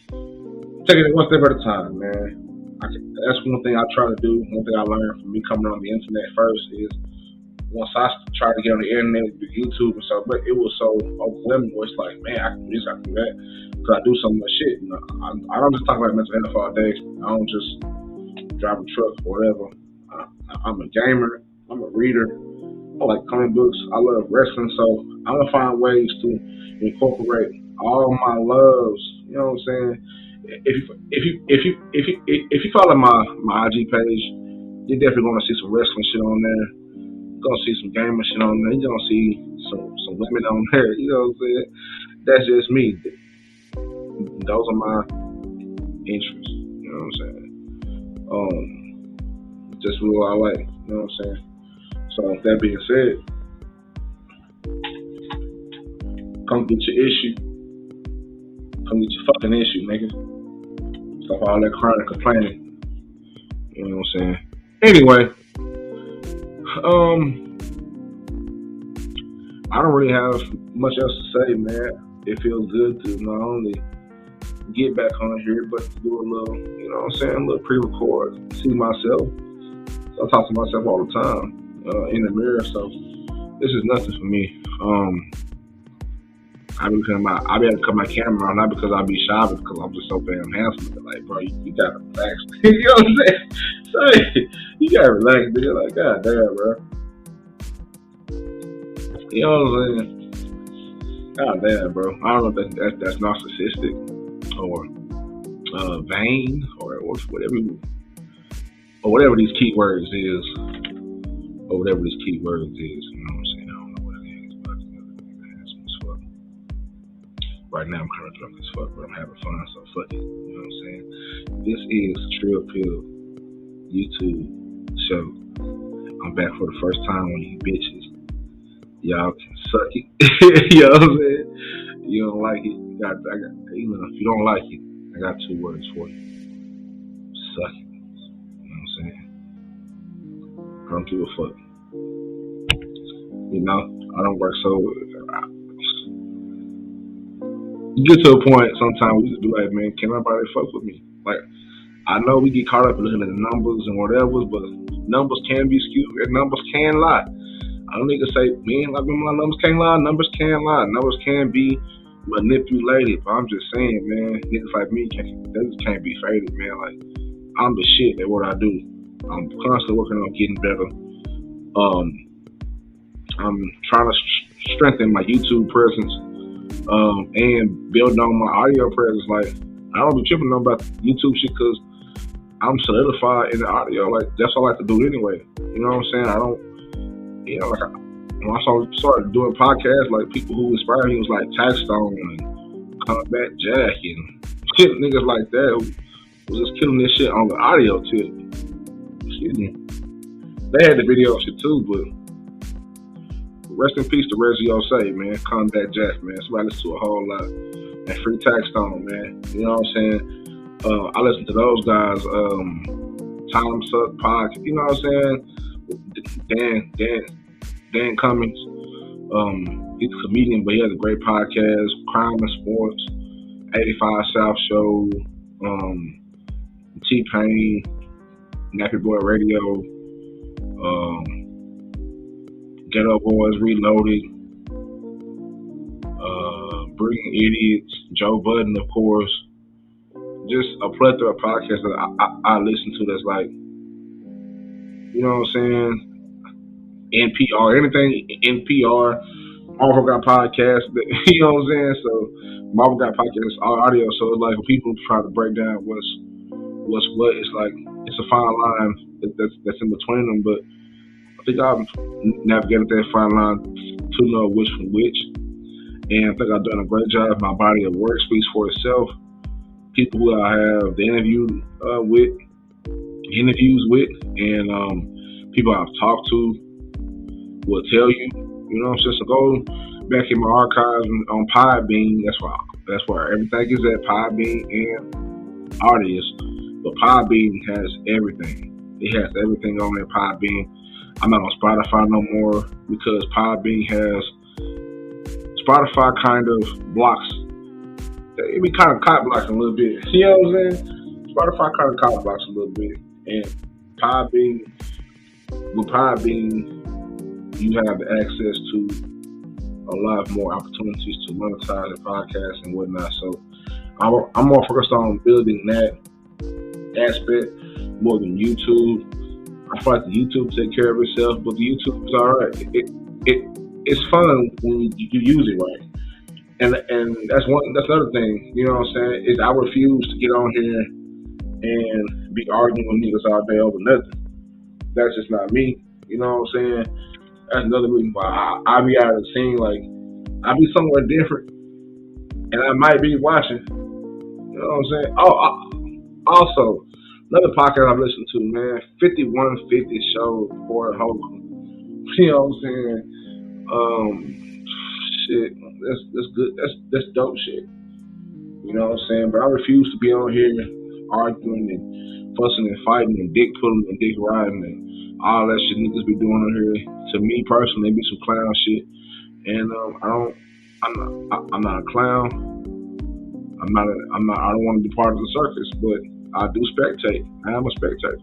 taking it one step at a time, man. That's one thing I try to do. One thing I learned from me coming on the internet first is once I tried to get on the internet with YouTube and stuff, but it was so overwhelming. Where it's like, man, I can do this, I can do that, because I do so much shit. You know, I don't just talk about mental health all day. I don't just drive a truck or whatever. I'm a gamer. I'm a reader. I like comic books. I love wrestling, so I'm gonna find ways to incorporate all my loves. You know what I'm saying? If you follow my IG page, You're definitely gonna see some wrestling shit on there. You're gonna see some gaming shit on there. You're gonna see some women on there. You know what I'm saying? That's just me. Those are my interests. You know what I'm saying? Just what I like. You know what I'm saying? So with that being said, come get your issue. Come get your fucking issue, nigga. Stop all that crying and complaining. You know what I'm saying? Anyway, I don't really have much else to say, man. It feels good to not only get back on here, but to do a little, you know what I'm saying, a little pre-record, see myself. So I talk to myself all the time in the mirror. So this is nothing for me. I be able to cut my camera on, not because I be shy, but because I'm just so damn handsome. Like, bro, you gotta relax. You know what I'm saying? So, you gotta relax, nigga. Like, god damn, bro. You know what I'm saying? God damn, bro. I don't know if that's narcissistic or vain or whatever these keywords is. Or whatever these keywords is. You know what I'm saying? I don't know what it is, but handsome as fuck. Right now I'm kind of drunk as fuck, but I'm having fun, so fuck it. You know what I'm saying? This is Trill Pill YouTube show. I'm back for the first time on you bitches. Y'all can suck it. You know what I'm saying? You don't like it, if you don't like it, I got 2 words for you. Suck it. You know what I'm saying? I don't give a fuck. You know, I don't work so. You get to a point sometimes we just be like, man, can nobody fuck with me? Like, I know we get caught up in looking at the numbers and whatever, but numbers can be skewed and numbers can lie. I don't need to say, man, like, my numbers can't lie. Numbers can lie. Numbers can be manipulated. But I'm just saying, man, niggas like me, they just can't be faded, man. Like, I'm the shit at what I do. I'm constantly working on getting better. I'm trying to strengthen my YouTube presence and build on my audio presence. Like, I don't be tripping about YouTube shit because I'm solidified in the audio. Like, that's what I like to do anyway. You know what I'm saying? I don't. You know, like when I started doing podcasts, like people who inspired me was like Taxstone and Combat Jack and shit, niggas like that who was just killing this shit on the audio tip. Excuse me. They had the video shit too, but rest in peace to Reggie Osei, man. Combat Jack, man. Somebody listen to a whole lot. And free Taxstone, man. You know what I'm saying? I listen to those guys. Time Suck Podcast. You know what I'm saying? Dan Cummings, he's a comedian, but he has a great podcast, Crime and Sports, 85 South Show, T-Pain, Nappy Boy Radio, Ghetto Boys Reloaded, Brilliant Idiots, Joe Budden, of course. Just a plethora of podcasts that I listen to that's like, you know what I'm saying? NPR, anything NPR, Marvel got podcasts, you know what I'm saying? So Marvel got podcasts, all audio. So it's like when people try to break down what's what, it's like it's a fine line that's in between them. But I think I've navigated that fine line to know which from which, and I think I've done a great job. My body of work speaks for itself. People who I have the interviews with, and people I've talked to will tell you, you know what I'm saying? So go back in my archives on Podbean. That's where everything is at, Podbean and Audius. But Podbean has everything. It has everything on there, Podbean. I'm not on Spotify no more because Spotify kind of blocks. It be kind of cop blocking a little bit. You know what I'm saying? Spotify kind of cop blocks a little bit. And with Podbean, you have access to a lot more opportunities to monetize the podcast and whatnot. So I'm more focused on building that aspect more than YouTube. I feel like the YouTube take care of itself, but the YouTube is alright. It's fun when you use it right. And that's another thing, you know what I'm saying, is I refuse to get on here and be arguing with niggas all day over nothing. that's just not me. You know what I'm saying? That's another reason why I be out of the scene. Like I be somewhere different, and I might be watching. You know what I'm saying? Oh, also another podcast I've listened to, man, 5150 show for Holcomb. You know what I'm saying? Shit, that's good. That's dope shit. You know what I'm saying? But I refuse to be on here arguing and fussing and fighting and dick pulling and dick riding and all that shit niggas be doing on here. To me personally, it be some clown shit. And I don't. I'm not a clown. I don't want to be part of the circus, but I do spectate. I am a spectator,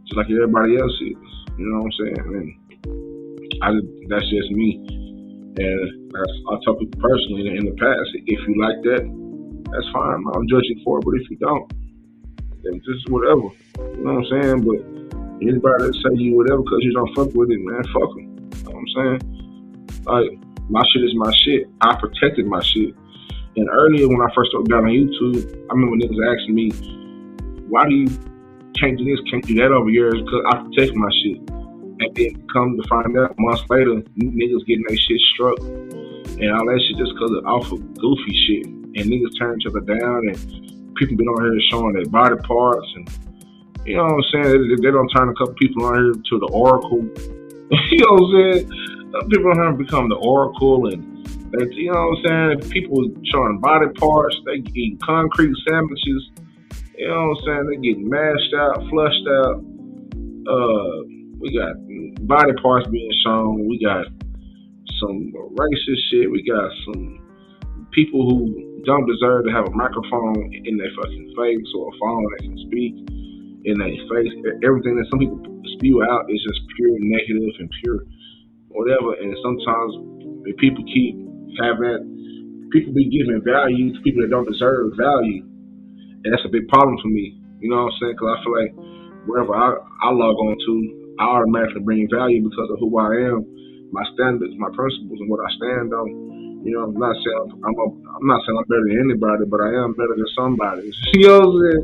just like everybody else is. You know what I'm saying? And that's just me. And I tell people personally in the past, if you like that, that's fine. I'll judge you for it. But if you don't, then just whatever. You know what I'm saying? But anybody that say you whatever because you don't fuck with it, man, fuck them. You know what I'm saying? Like, my shit is my shit. I protected my shit. And earlier when I first started down on YouTube, I remember niggas asking me, why do you can't do this, can't do that over here? Because I protect my shit. And then come to find out months later, niggas getting their shit struck. And all that shit just because of off of goofy shit. And niggas turn each other down and people been on here showing their body parts. And you know what I'm saying? They don't turn a couple people on here to the oracle. You know what I'm saying? People on here become the oracle and you know what I'm saying? People showing body parts, they eating concrete sandwiches. You know what I'm saying? They getting mashed out, flushed out. We got body parts being shown. We got some racist shit. We got some people who don't deserve to have a microphone in their fucking face or a phone that can speak in their face. Everything that some people spew out is just pure negative and pure whatever. And sometimes if people keep having, people be giving value to people that don't deserve value. And that's a big problem for me. You know what I'm saying? Because I feel like wherever I log on to, I automatically bring value because of who I am, my standards, my principles, and what I stand on. You know, I'm not saying I'm better than anybody, but I am better than somebody. You know what I'm saying?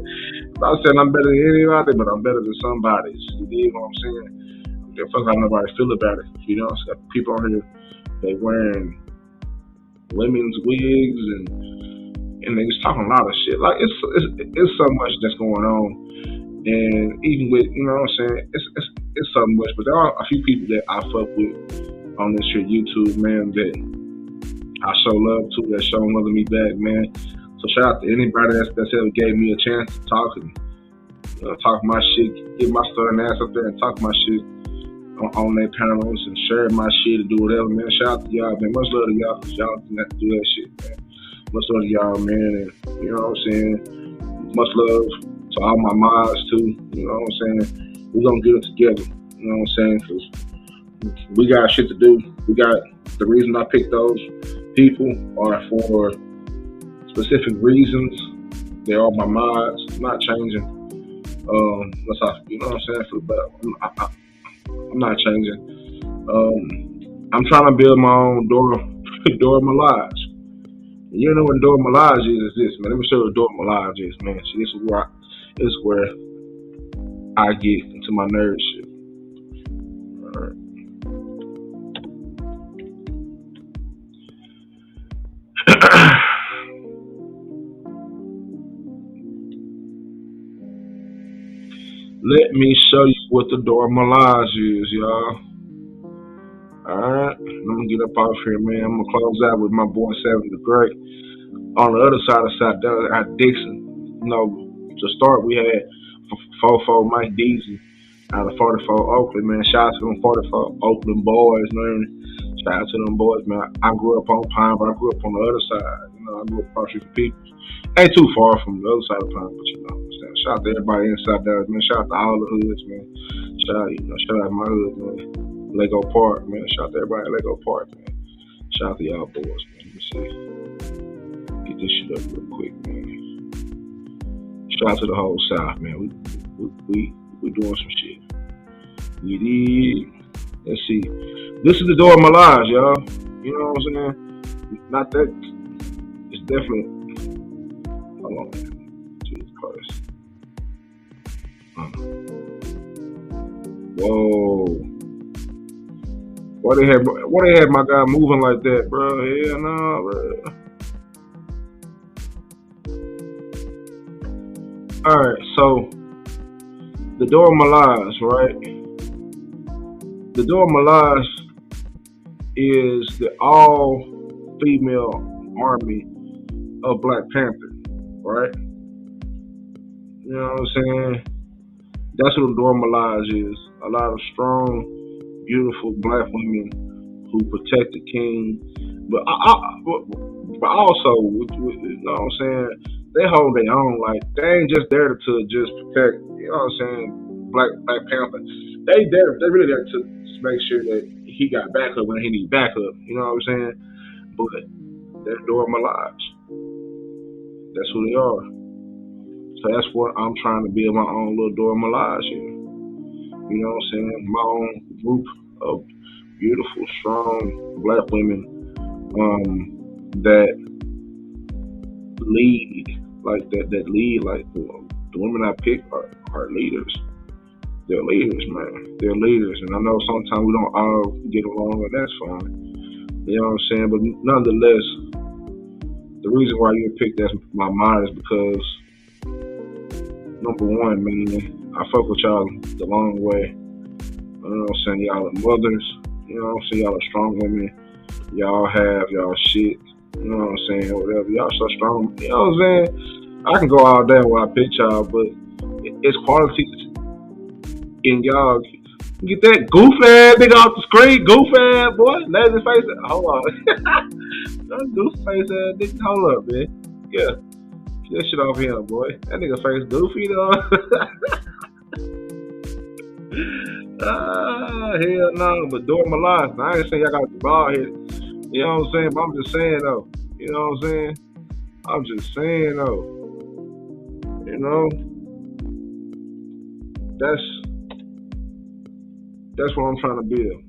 I'm not saying I'm better than anybody, but I'm better than somebody. You know what I'm saying? It feels like nobody feel about it. You know, so people on here, they wearing women's wigs and they just talking a lot of shit. Like it's so much that's going on, and even with, you know what I'm saying, it's so much. But there are a few people that I fuck with on this shit YouTube, man, that I show love to, that show loving me back, man. So shout out to anybody that's ever gave me a chance to talk and talk my shit, get my stern ass up there and talk my shit on their panels and share my shit and do whatever, man. Shout out to y'all, man. Much love to y'all, because y'all didn't have to do that shit, man. Much love to y'all, man. And you know what I'm saying? Much love to all my mods, too. You know what I'm saying? We're going to get it together. You know what I'm saying? Because we got shit to do. We got, the reason I picked those people are for specific reasons. They are my mods. I'm not changing. You know what I'm saying? I'm not changing. I'm trying to build my own Dora Milaje. You know what Dora Milaje is this, man. Let me show you what Dora Milaje is, man. See, this is where I get into my nerd shit. Alright. Let me show you what the Dora Milaje is, y'all. Alright, let me get up off here, man. I'm gonna close out with my boy 7 the Great. On the other side of South Dallas, at Dixon, you know, to start, we had 44 Mike Deasy out of 44 Oakland, man. Shout out to them 44 Oakland boys, man. Shout out to them boys, man. I grew up on Pine, but I grew up on the other side. You know, I grew up across the people. Ain't too far from the other side of Pine, but you know, shout out to everybody inside Dallas, man. Shout out to all the hoods, man. Shout out to my hood, man. Lego Park, man. Shout out to everybody at Lego Park, man. Shout out to y'all boys, man. Let me see. Get this shit up real quick, man. Shout out to the whole South, man. We doing some shit. You dig? Let's see. This is the Dora Milaje, y'all. You know what I'm saying? Not that. It's definitely. Hold on, man. Jesus Christ. Whoa. Why they had my guy moving like that, bro? Hell no, bro. Alright, so the Dora Milaje, right? The Dora Milaje is the all female army of Black Panther, right? You know what I'm saying? That's what the Dora Milaje is. A lot of strong, beautiful black women who protect the king, but also, you know what I'm saying? They hold their own. Like they ain't just there to just protect. You know what I'm saying? Black Panther. They really there to just make sure that he got backup when he need backup. You know what I'm saying? But they're Dora Milaje. That's who they are. So that's what I'm trying to build my own little Dora Milaje here. You know what I'm saying? My own group of beautiful, strong black women that lead like that. That lead like the women I pick are leaders. They're leaders, man. They're leaders, and I know sometimes we don't all get along, and that's fine. You know what I'm saying? But nonetheless, the reason why you picked that my mind is because number one, man, I fuck with y'all the long way. You know what I'm saying? Y'all are mothers. You know what I'm saying? Y'all are strong women. Y'all have y'all shit. You know what I'm saying? Whatever. Y'all so strong. You know what I'm saying? I can go all day while I pick y'all, but it's qualities in y'all. Get that goof ass nigga off the screen, goof ass boy. Lazy face. Hold on. That goof face ass nigga. Hold up, man. Yeah. Get that shit off here, boy. That nigga face goofy though. Hell no. But Dora Milaje. I ain't saying y'all got the ball here. You know what I'm saying? But I'm just saying though. You know what I'm saying? I'm just saying though. You know, that's what I'm trying to build.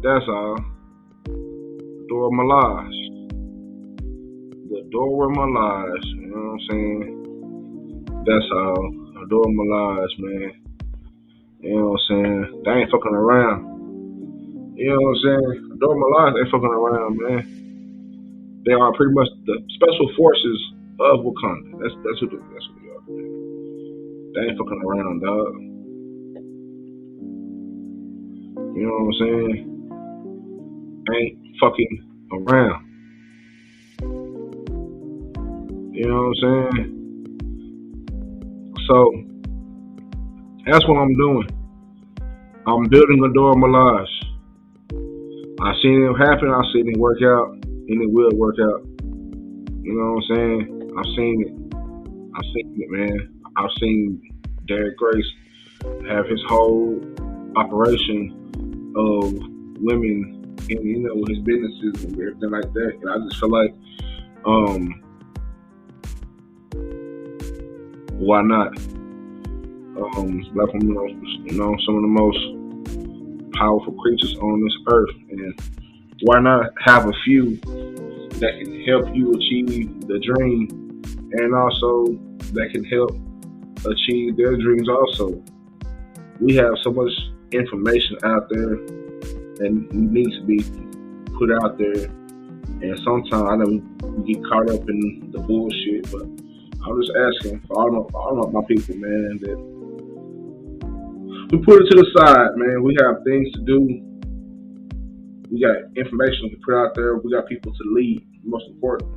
That's all. Dora Milaje. The Dora Milaje. You know what I'm saying? That's all. Dora Milaje, man. You know what I'm saying? They ain't fucking around. You know what I'm saying? Dora Milaje ain't fucking around, man. They are pretty much the special forces of Wakanda. That's what they are, man. They ain't fucking around, dog. You know what I'm saying? Ain't fucking around. You know what I'm saying? So that's what I'm doing. I'm building a Dora Milaje. I seen it happen. I seen it work out, and it will work out. You know what I'm saying? I've seen it. I've seen it, man. I've seen Derek Grace have his whole operation of women in his businesses and everything like that. And I just feel like, why not? Black women are, some of the most powerful creatures on this earth, and why not have a few that can help you achieve the dream, and also that can help achieve their dreams also. We have so much information out there and needs to be put out there, and sometimes I know we get caught up in the bullshit, but I'm just asking for all of my people, man, that we put it to the side, man. We have things to do. We got information to put out there. We got people to lead. Most important,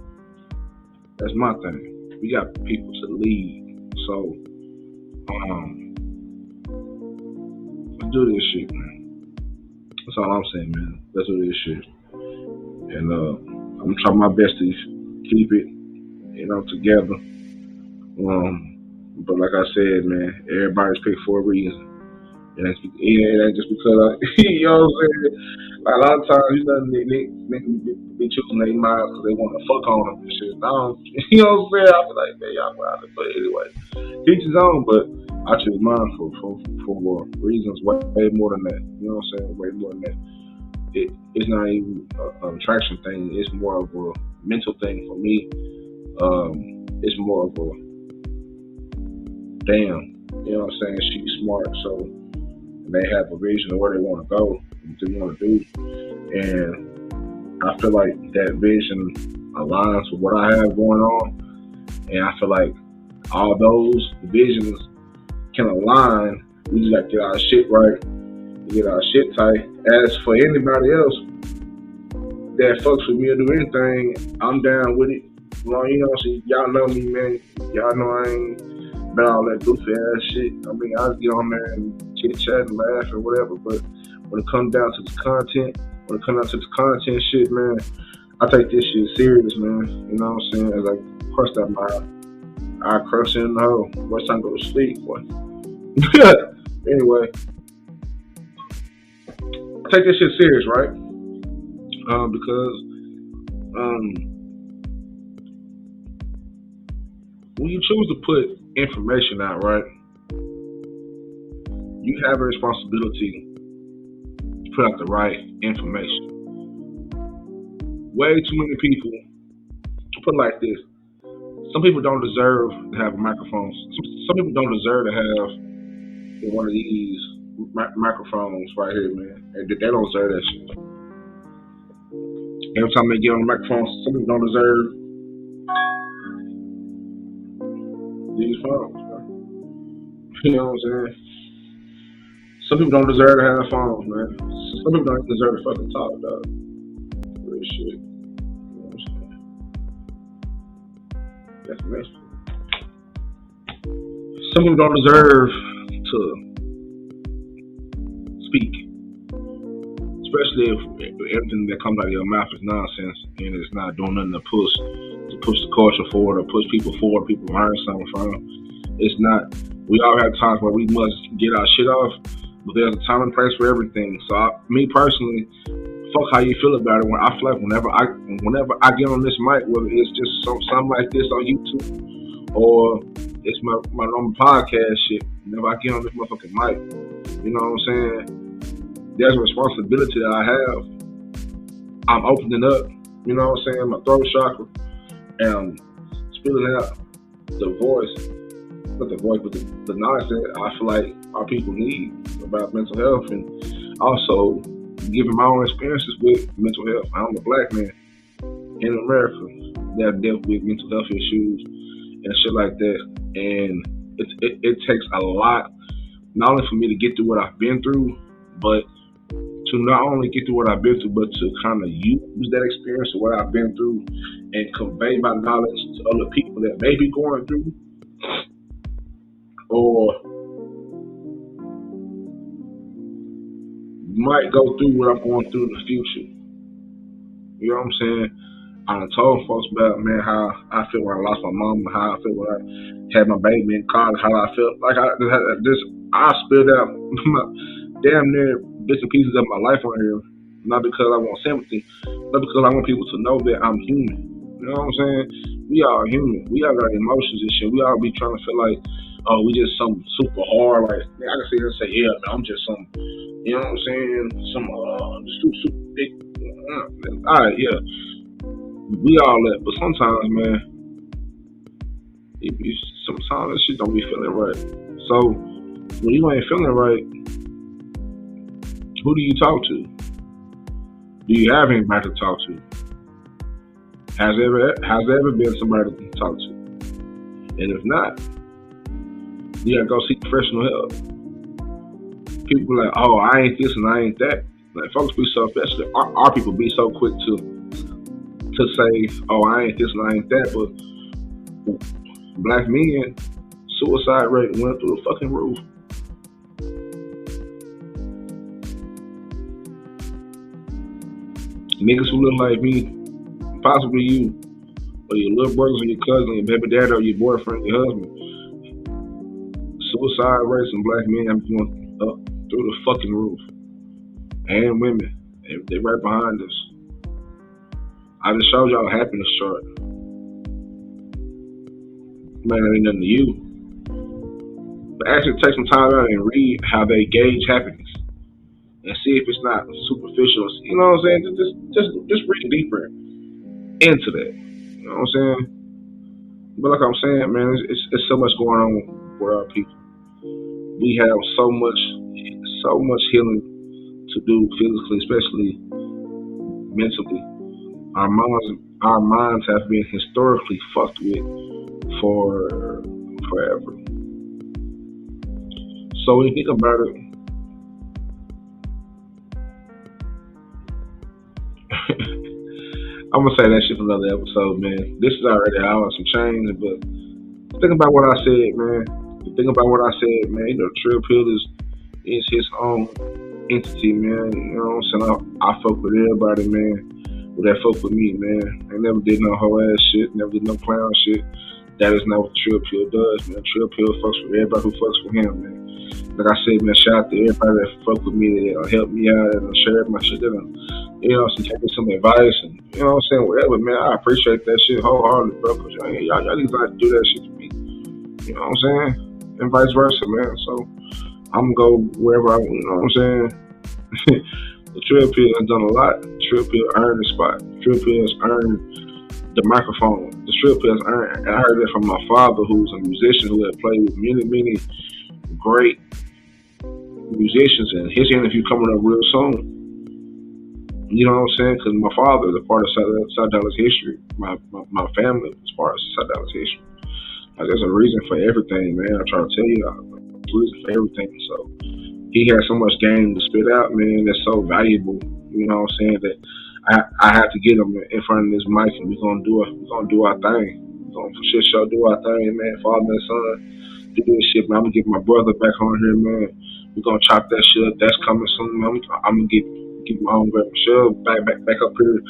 that's my thing. We got people to lead. So, let's do this shit, man. That's all I'm saying, man. Let's do this shit, and I'm gonna try my best to keep it, together. But like I said, man, everybody's picked for a reason. It ain't just because you know what I'm saying. Like a lot of times, niggas be choosing their minds because they want to fuck on them and shit. I don't, you know what I'm saying? I be like, man, y'all wild. But anyway, each his own. But I choose mine for reasons way more than that. You know what I'm saying? Way more than that. It's not even an attraction thing. It's more of a mental thing for me. It's more of a damn. You know what I'm saying? She's smart, so they have a vision of where they want to go, what they want to do, and I feel like that vision aligns with what I have going on, and I feel like all those visions can align. We just got to get our shit right, get our shit tight. As for anybody else that fucks with me or do anything, I'm down with it. Well, you know, see, y'all know me, man. Y'all know I ain't about all that goofy ass shit. I mean, I'll get on there and chit chat and laugh or whatever, but when it comes down to this content, when it comes down to this content shit, man, I take this shit serious, man. You know what I'm saying? As I crush that mile, I crush it in the hole. What's time to go to sleep, boy? Anyway, I take this shit serious, right? Because when you choose to put information out, right, you have a responsibility to put out the right information. Way too many people, put it like this, some people don't deserve to have microphones. Some people don't deserve to have one of these microphones right here, man. They don't deserve that shit. Every time they get on the microphone, some people don't deserve these phones, man. You know what I'm saying? Some people don't deserve to have phones, man. Some people don't deserve to fucking talk, dog. Real shit. You know what I'm saying? That's messed up. Some people don't deserve to speak, especially if everything that comes out of your mouth is nonsense and it's not doing nothing to push the culture forward or push people forward. People learn something from. It's not. We all have times where we must get our shit off, but there's a time and place for everything. So, me personally, fuck how you feel about it. When I feel like whenever I get on this mic, whether it's just something like this on YouTube or it's my normal podcast shit, whenever I get on this motherfucking mic, you know what I'm saying? There's a responsibility that I have. I'm opening up, you know what I'm saying, my throat chakra, and spilling out the voice, not the voice, but the knowledge that I feel like our people need about mental health, and also giving my own experiences with mental health. I'm a black man in America that dealt with mental health issues and shit like that, and it takes a lot, not only for me to get through what I've been through, but to not only get through what I've been through, but to kind of use that experience of what I've been through and convey my knowledge to other people that may be going through or might go through what I'm going through in the future. You know what I'm saying? I done told folks about, man, how I feel when I lost my mom, how I feel when I had my baby in college, how I felt like I spilled out damn near bits and pieces of my life on here, not because I want sympathy, but because I want people to know that I'm human. You know what I'm saying? We all human. We all got emotions and shit. We all be trying to feel like, oh, we just something super hard. Like, man, I can sit here and say, yeah, man, I'm just some, you know what I'm saying? Some super big. All right, yeah. We all that, but sometimes, man, sometimes that shit don't be feeling right. So when you ain't feeling right, who do you talk to? Do you have anybody to talk to? Has there ever been somebody to talk to? And if not, you gotta go seek professional help. People be like, oh, I ain't this and I ain't that. Like, folks be so, especially our people be so quick to say, oh, I ain't this and I ain't that, but black men, suicide rate went through the fucking roof. Niggas who look like me, possibly you, or your little brothers or your cousin, or your baby dad or your boyfriend, your husband, suicide rates in black men have gone up through the fucking roof. And women, they right behind us. I just showed y'all a happiness chart. Man, it ain't nothing to you. But actually take some time out and read how they gauge happiness. And see if it's not superficial. You know what I'm saying? Just read deeper into that. You know what I'm saying? But like I'm saying, man, it's so much going on with our people. We have so much healing to do physically, especially mentally. Our minds have been historically fucked with for forever. So when you think about it, I'm gonna say that shit for another episode, man. This is already out some change, but think about what I said, man. Think about what I said, man. You know, Trill Pill is his own entity, man. You know what I'm saying? I fuck with everybody, man. But that fuck with me, man. I never did no whole ass shit, never did no clown shit. That is not what Trill Pill does, man. Trill Pill fucks with everybody who fucks with him, man. Like I said, man, shout out to everybody that fuck with me, that help me out and share my shit, that you know, so take some advice and you know what I'm saying, whatever, man. I appreciate that shit wholeheartedly, bro. Cause y'all niggas like to do that shit to me. You know what I'm saying? And vice versa, man. So I'm gonna go wherever I, you know what I'm saying? The Trill Pill has done a lot. Trill Pill earned the spot. Trill Pill has earned the microphone. The Trill Pill has earned, and I heard that from my father, who's a musician who had played with many great musicians, and his interview coming up real soon. You know what I'm saying? Because my father is a part of South Dallas history. My family is part of South Dallas history. Like, there's a reason for everything, man. I try to tell you, there's a reason for everything. So he has so much game to spit out, man. That's so valuable. You know what I'm saying? That I have to get him in front of this mic, and we're gonna do our thing. We're gonna for sure do our thing, man. Father and son, do this shit, man. I'm gonna get my brother back on here, man. We're gonna chop that shit up. That's coming soon, man. I'm gonna get my homegirl Michelle back up here.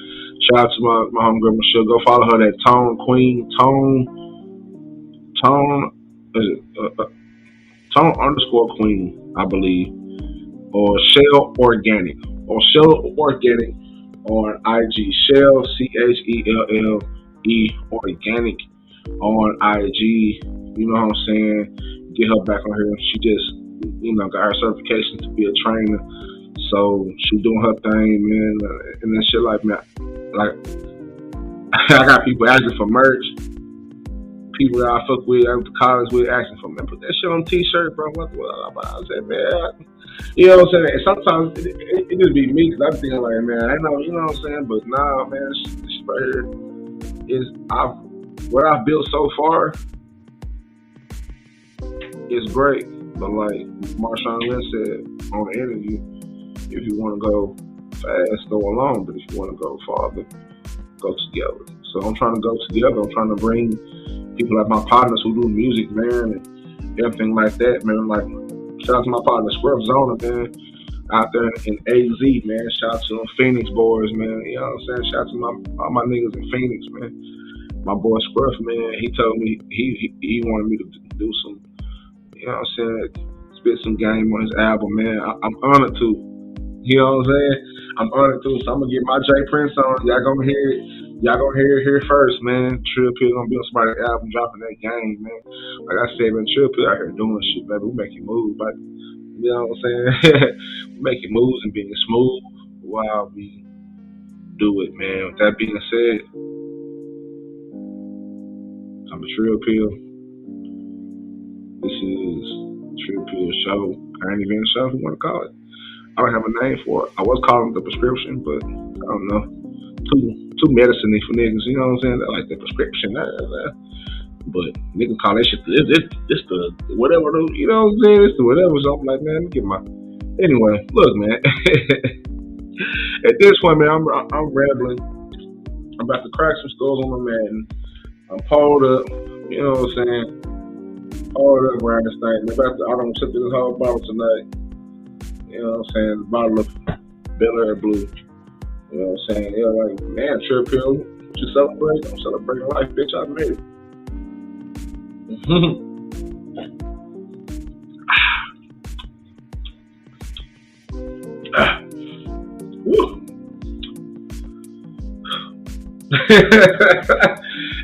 Shout out to my homegirl Michelle. Go follow her, that Tone Queen. Tone is it Tone _ Queen, I believe, or Shell Organic on IG. Shell CHELLE Organic on IG. You know what I'm saying? Get her back on here. She just got her certification to be a trainer. So she doing her thing, man, and that shit, like, man, like I got people asking for merch. People that I fuck with, I went to college with, asking for, man, put that shit on a t-shirt, bro. I said, man, you know what I'm saying? And sometimes it just be me, because I'm thinking like, man, I know, you know what I'm saying? But nah, man, this right here is what I've built so far is great. But like Marshawn Lynch said on the interview, if you want to go fast, go alone. But if you want to go farther, go together. So I'm trying to go together. I'm trying to bring people like my partners who do music, man, and everything like that, man. Like, shout out to my partner, Scrub Zona, man, out there in AZ, man. Shout out to them Phoenix boys, man. You know what I'm saying? Shout out to all my niggas in Phoenix, man. My boy Scruff, man, he told me he wanted me to do some, you know what I'm saying, spit some game on his album, man. I'm honored to. You know what I'm saying? I'm honored to. So I'm gonna get my J Prince on. Y'all gonna hear it. Y'all gonna hear it here first, man. Trill Pill gonna be on somebody's album, dropping that game, man. Like I said, man, Trill Pill out here doing shit, baby. We making moves, baby. You know what I'm saying? We making moves and being smooth while we do it, man. With that being said, I'm a Trill Pill. This is Trill Pill Show, current event show, if you want to call it. I don't have a name for it. I was calling it the prescription, but I don't know. Too medicine-y for niggas, you know what I'm saying? They like the prescription. But niggas call that shit this the whatever, you know what I'm saying? It's the whatever. So I'm like, man, let me get my. Anyway, look, man. At this point, man, I'm rambling. I'm about to crack some skulls on my Madden. I'm pulled up, you know what I'm saying? Pulled up around this thing. I don't sip this whole bottle tonight. You know what I'm saying? The bottle of Bel Air Blue. You know what I'm saying? They're like, man, Trill Pill, you celebrate? I'm celebrating life, bitch. I made it.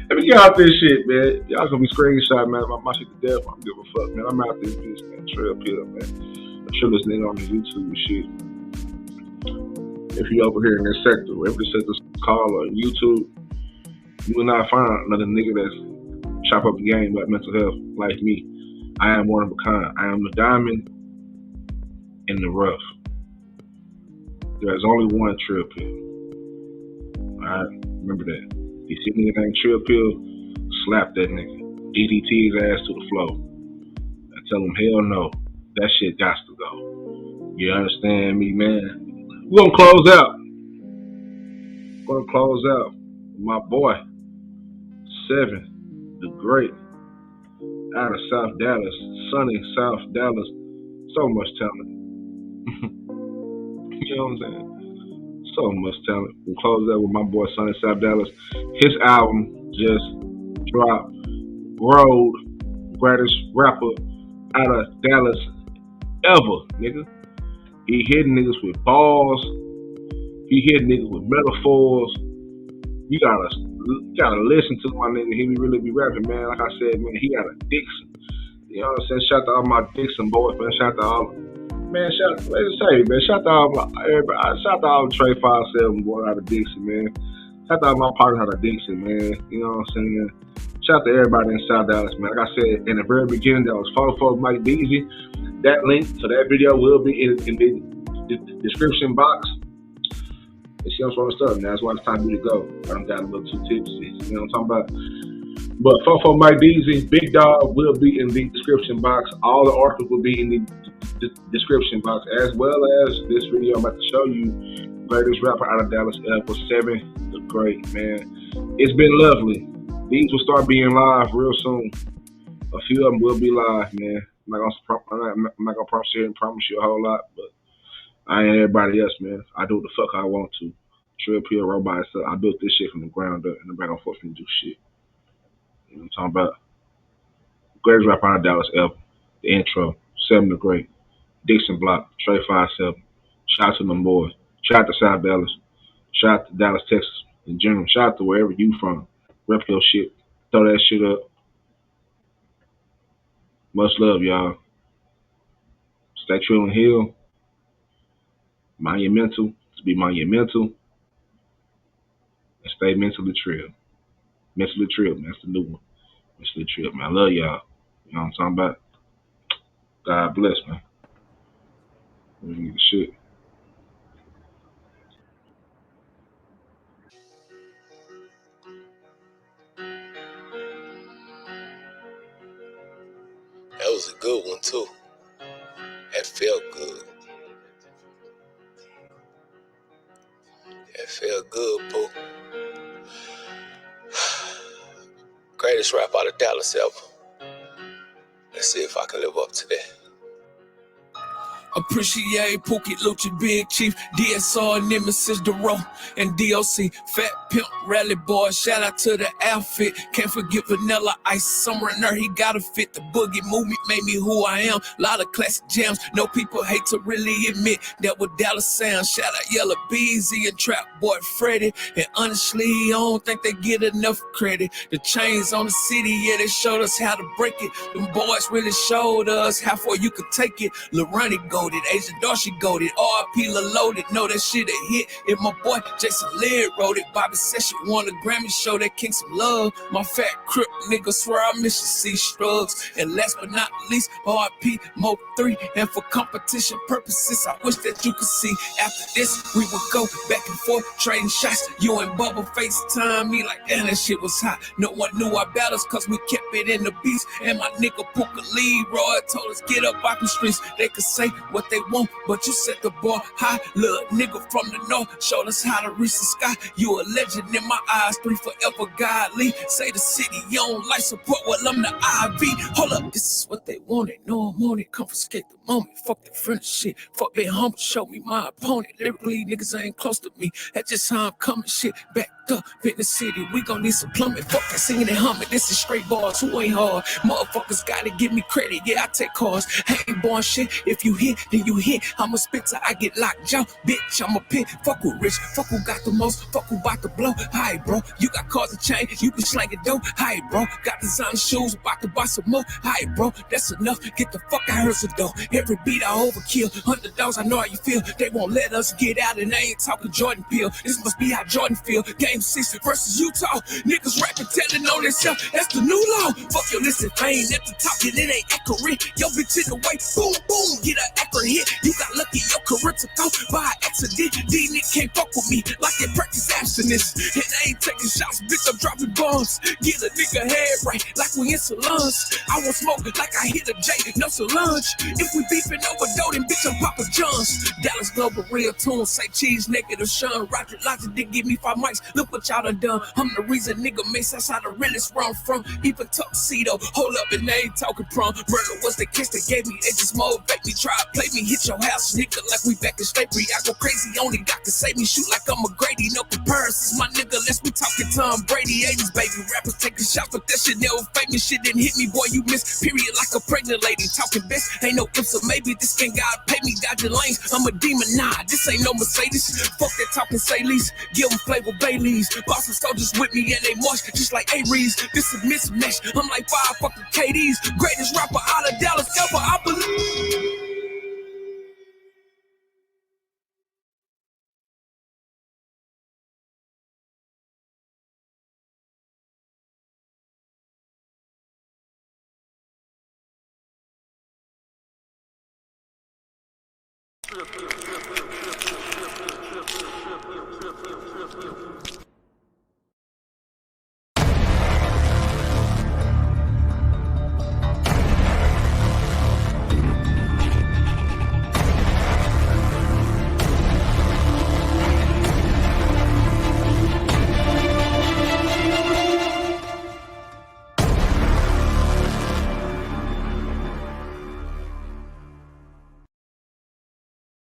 Let me get out this shit, man. Y'all gonna be screenshot, man. My shit to death. I don't give a fuck, man. I'm out this bitch, man. Trill Pill, man. Sure listening on the YouTube shit. If you over here in this sector, whatever the sector's called on YouTube, you will not find another nigga that's chop up the game about mental health like me. I am one of a kind. I am the diamond in the rough. There's only one trill pill. Alright, remember that. If you see nigga named Trill Pill, slap that nigga. DDT his ass to the floor. And tell him hell no. That shit got to go. You understand me, man? We're gonna close out. With my boy, Seven, the Great, out of South Dallas, sunny South Dallas. So much talent. You know what I'm saying? So much talent. We'll close out with my boy, sunny South Dallas. His album just dropped. Road, greatest rapper out of Dallas ever, nigga. He hit niggas with balls. He hit niggas with metaphors. You gotta listen to my nigga. He really be rapping, man. Like I said, man, he got a Dixon. You know what I'm saying? Shout out to all my Dixon boys, man. Shout out to all, man. Shout out to all my everybody. Shout out to all the Trey 5-7 boys out of Dixon, man. Shout out to all my partners out of Dixon, man. You know what I'm saying? Shout out to everybody in South Dallas, man. Like I said in the very beginning, that was 44 Mike Deasy. That link to that video will be in the description box. You see what I'm saying? That's why it's time for you to go. I done got a little too tipsy. You know what I'm talking about? But 44 Mike Deasy, Big Dog will be in the description box. All the articles will be in the description box, as well as this video I'm about to show you. Greatest rapper out of Dallas ever, Seven, the Great, man. It's been lovely. These will start being live real soon. A few of them will be live, man. I'm not gonna promise you a whole lot, but I ain't everybody else, man. I do what the fuck I want to. Trill Pill Robot stuff. I built this shit from the ground up, and nobody gonna force me to do shit. You know what I'm talking about? Greatest rapper out of Dallas ever. The intro, Seven the Great, Dixon Block, Trey 5-7. Shout out to them boys. Shout out to South Dallas. Shout out to Dallas, Texas in general. Shout out to wherever you from. Rep your shit. Throw that shit up. Much love, y'all. Stay trill and heal. Monumental. To be monumental. And stay mentally trill. Mentally trill, man. That's the new one. Mentally trill, man. I love y'all. You know what I'm talking about? God bless, man. We need the shit. That was a good one too. That felt good. That felt good, boo. Greatest rap out of Dallas ever. Let's see if I can live up to that. Appreciate Pookie, Lucci, Big Chief, DSR, Nemesis, Dero, and DOC. Fat Pimp, Rally Boy, shout out to the outfit. Can't forget Vanilla Ice, Summer and Nerd, he gotta fit. The boogie movement made me who I am. Lot of classic jams, no people hate to really admit that what Dallas sound. Shout out Yella Beezy and Trap Boy Freddy. And honestly, I don't think they get enough credit. The chains on the city, yeah, they showed us how to break it. Them boys really showed us how far you could take it. Lorani goated, Asian Darcy goated, RP loaded. Know that shit a hit. If my boy Jason Laird wrote it, Bobby said she won a Grammy, show that king some love. My fat crip nigga swear I miss you, see strugs. And last but not least, RP Mo 3. And for competition purposes, I wish that you could see. After this, we would go back and forth, trading shots. You and Bubba FaceTime me like, damn, that shit was hot. No one knew our battles, cause we kept it in the beats. And my nigga Pooka Leroy told us, get up out the streets. They could say what they want, but you set the bar high. Little nigga from the north showed us how to reach the sky. You a legend in my eyes, 3 forever godly. Say the city, you don't like support, well I'm the IV. Hold up, this is what they wanted. No, I'm on it, confiscate the moment. Fuck the French shit, fuck being humble, show me my opponent. Lyrically, niggas ain't close to me. That's just how I'm coming, shit. Backed up in the city, we gon' need some plumbing. Fuck that singing and humming, this is straight bars, who ain't hard? Motherfuckers gotta give me credit, yeah, I take cars. I ain't born shit, if you hit, then you hit. I'ma spit till I get locked jaw, bitch, I'm a pit. Fuck who rich, fuck who got the most, fuck who bout to blow. Hi, bro, you got cars and chain, you be slanging dope. Hi, bro, got designer shoes, about to buy some more. Hi, bro, that's enough, get the fuck out here, so dope. Every beat I overkill, $100, I know how you feel. They won't let us get out, and I ain't talking Jordan Peele. This must be how Jordan feel. Game game 6 versus Utah. Niggas rapping, telling on themselves, that's the new law. Fuck your listen, fame at the top, and it ain't accurate. Yo, bitch in the way, boom, boom, get an accurate hit. You got lucky, your career took off by accident. These niggas can't fuck with me like they practice abstinence. And I ain't taking shots, bitch, I'm dropping bombs. Get a nigga head right, like we in salons. I won't smoke like I hit a J, no Solange. If we beefing over dough, then bitch, I'm Papa John's. Dallas Global real tune, say cheese, negative Sean. Roger Logic did give me 5 mics, look what y'all done done. I'm the reason nigga makes us how the realest run from. Even tuxedo, hold up and they ain't talking prom. Murder was the kiss they gave me, they just motivate me. Try to play me, hit your house, nigga, like we back in slavery. I go crazy, only God can save me. Shoot like I'm a Grady, no comparisons, my nigga, let's be talking Tom Brady. 80s baby, rappers taking shots, but that shit never fake me. Shit didn't hit me, boy, you miss, period, like a pregnant lady. Talking best, ain't no ifs or maybe. This can God pay me, got your lanes. I'm a demon, nah, this ain't no Mercedes. Fuck that talking, say least, give them flavor Baileys. Boston soldiers with me and they march just like Aries. This is mismatch, I'm like 5 fucking KDs. Greatest rapper out of Dallas ever, I believe.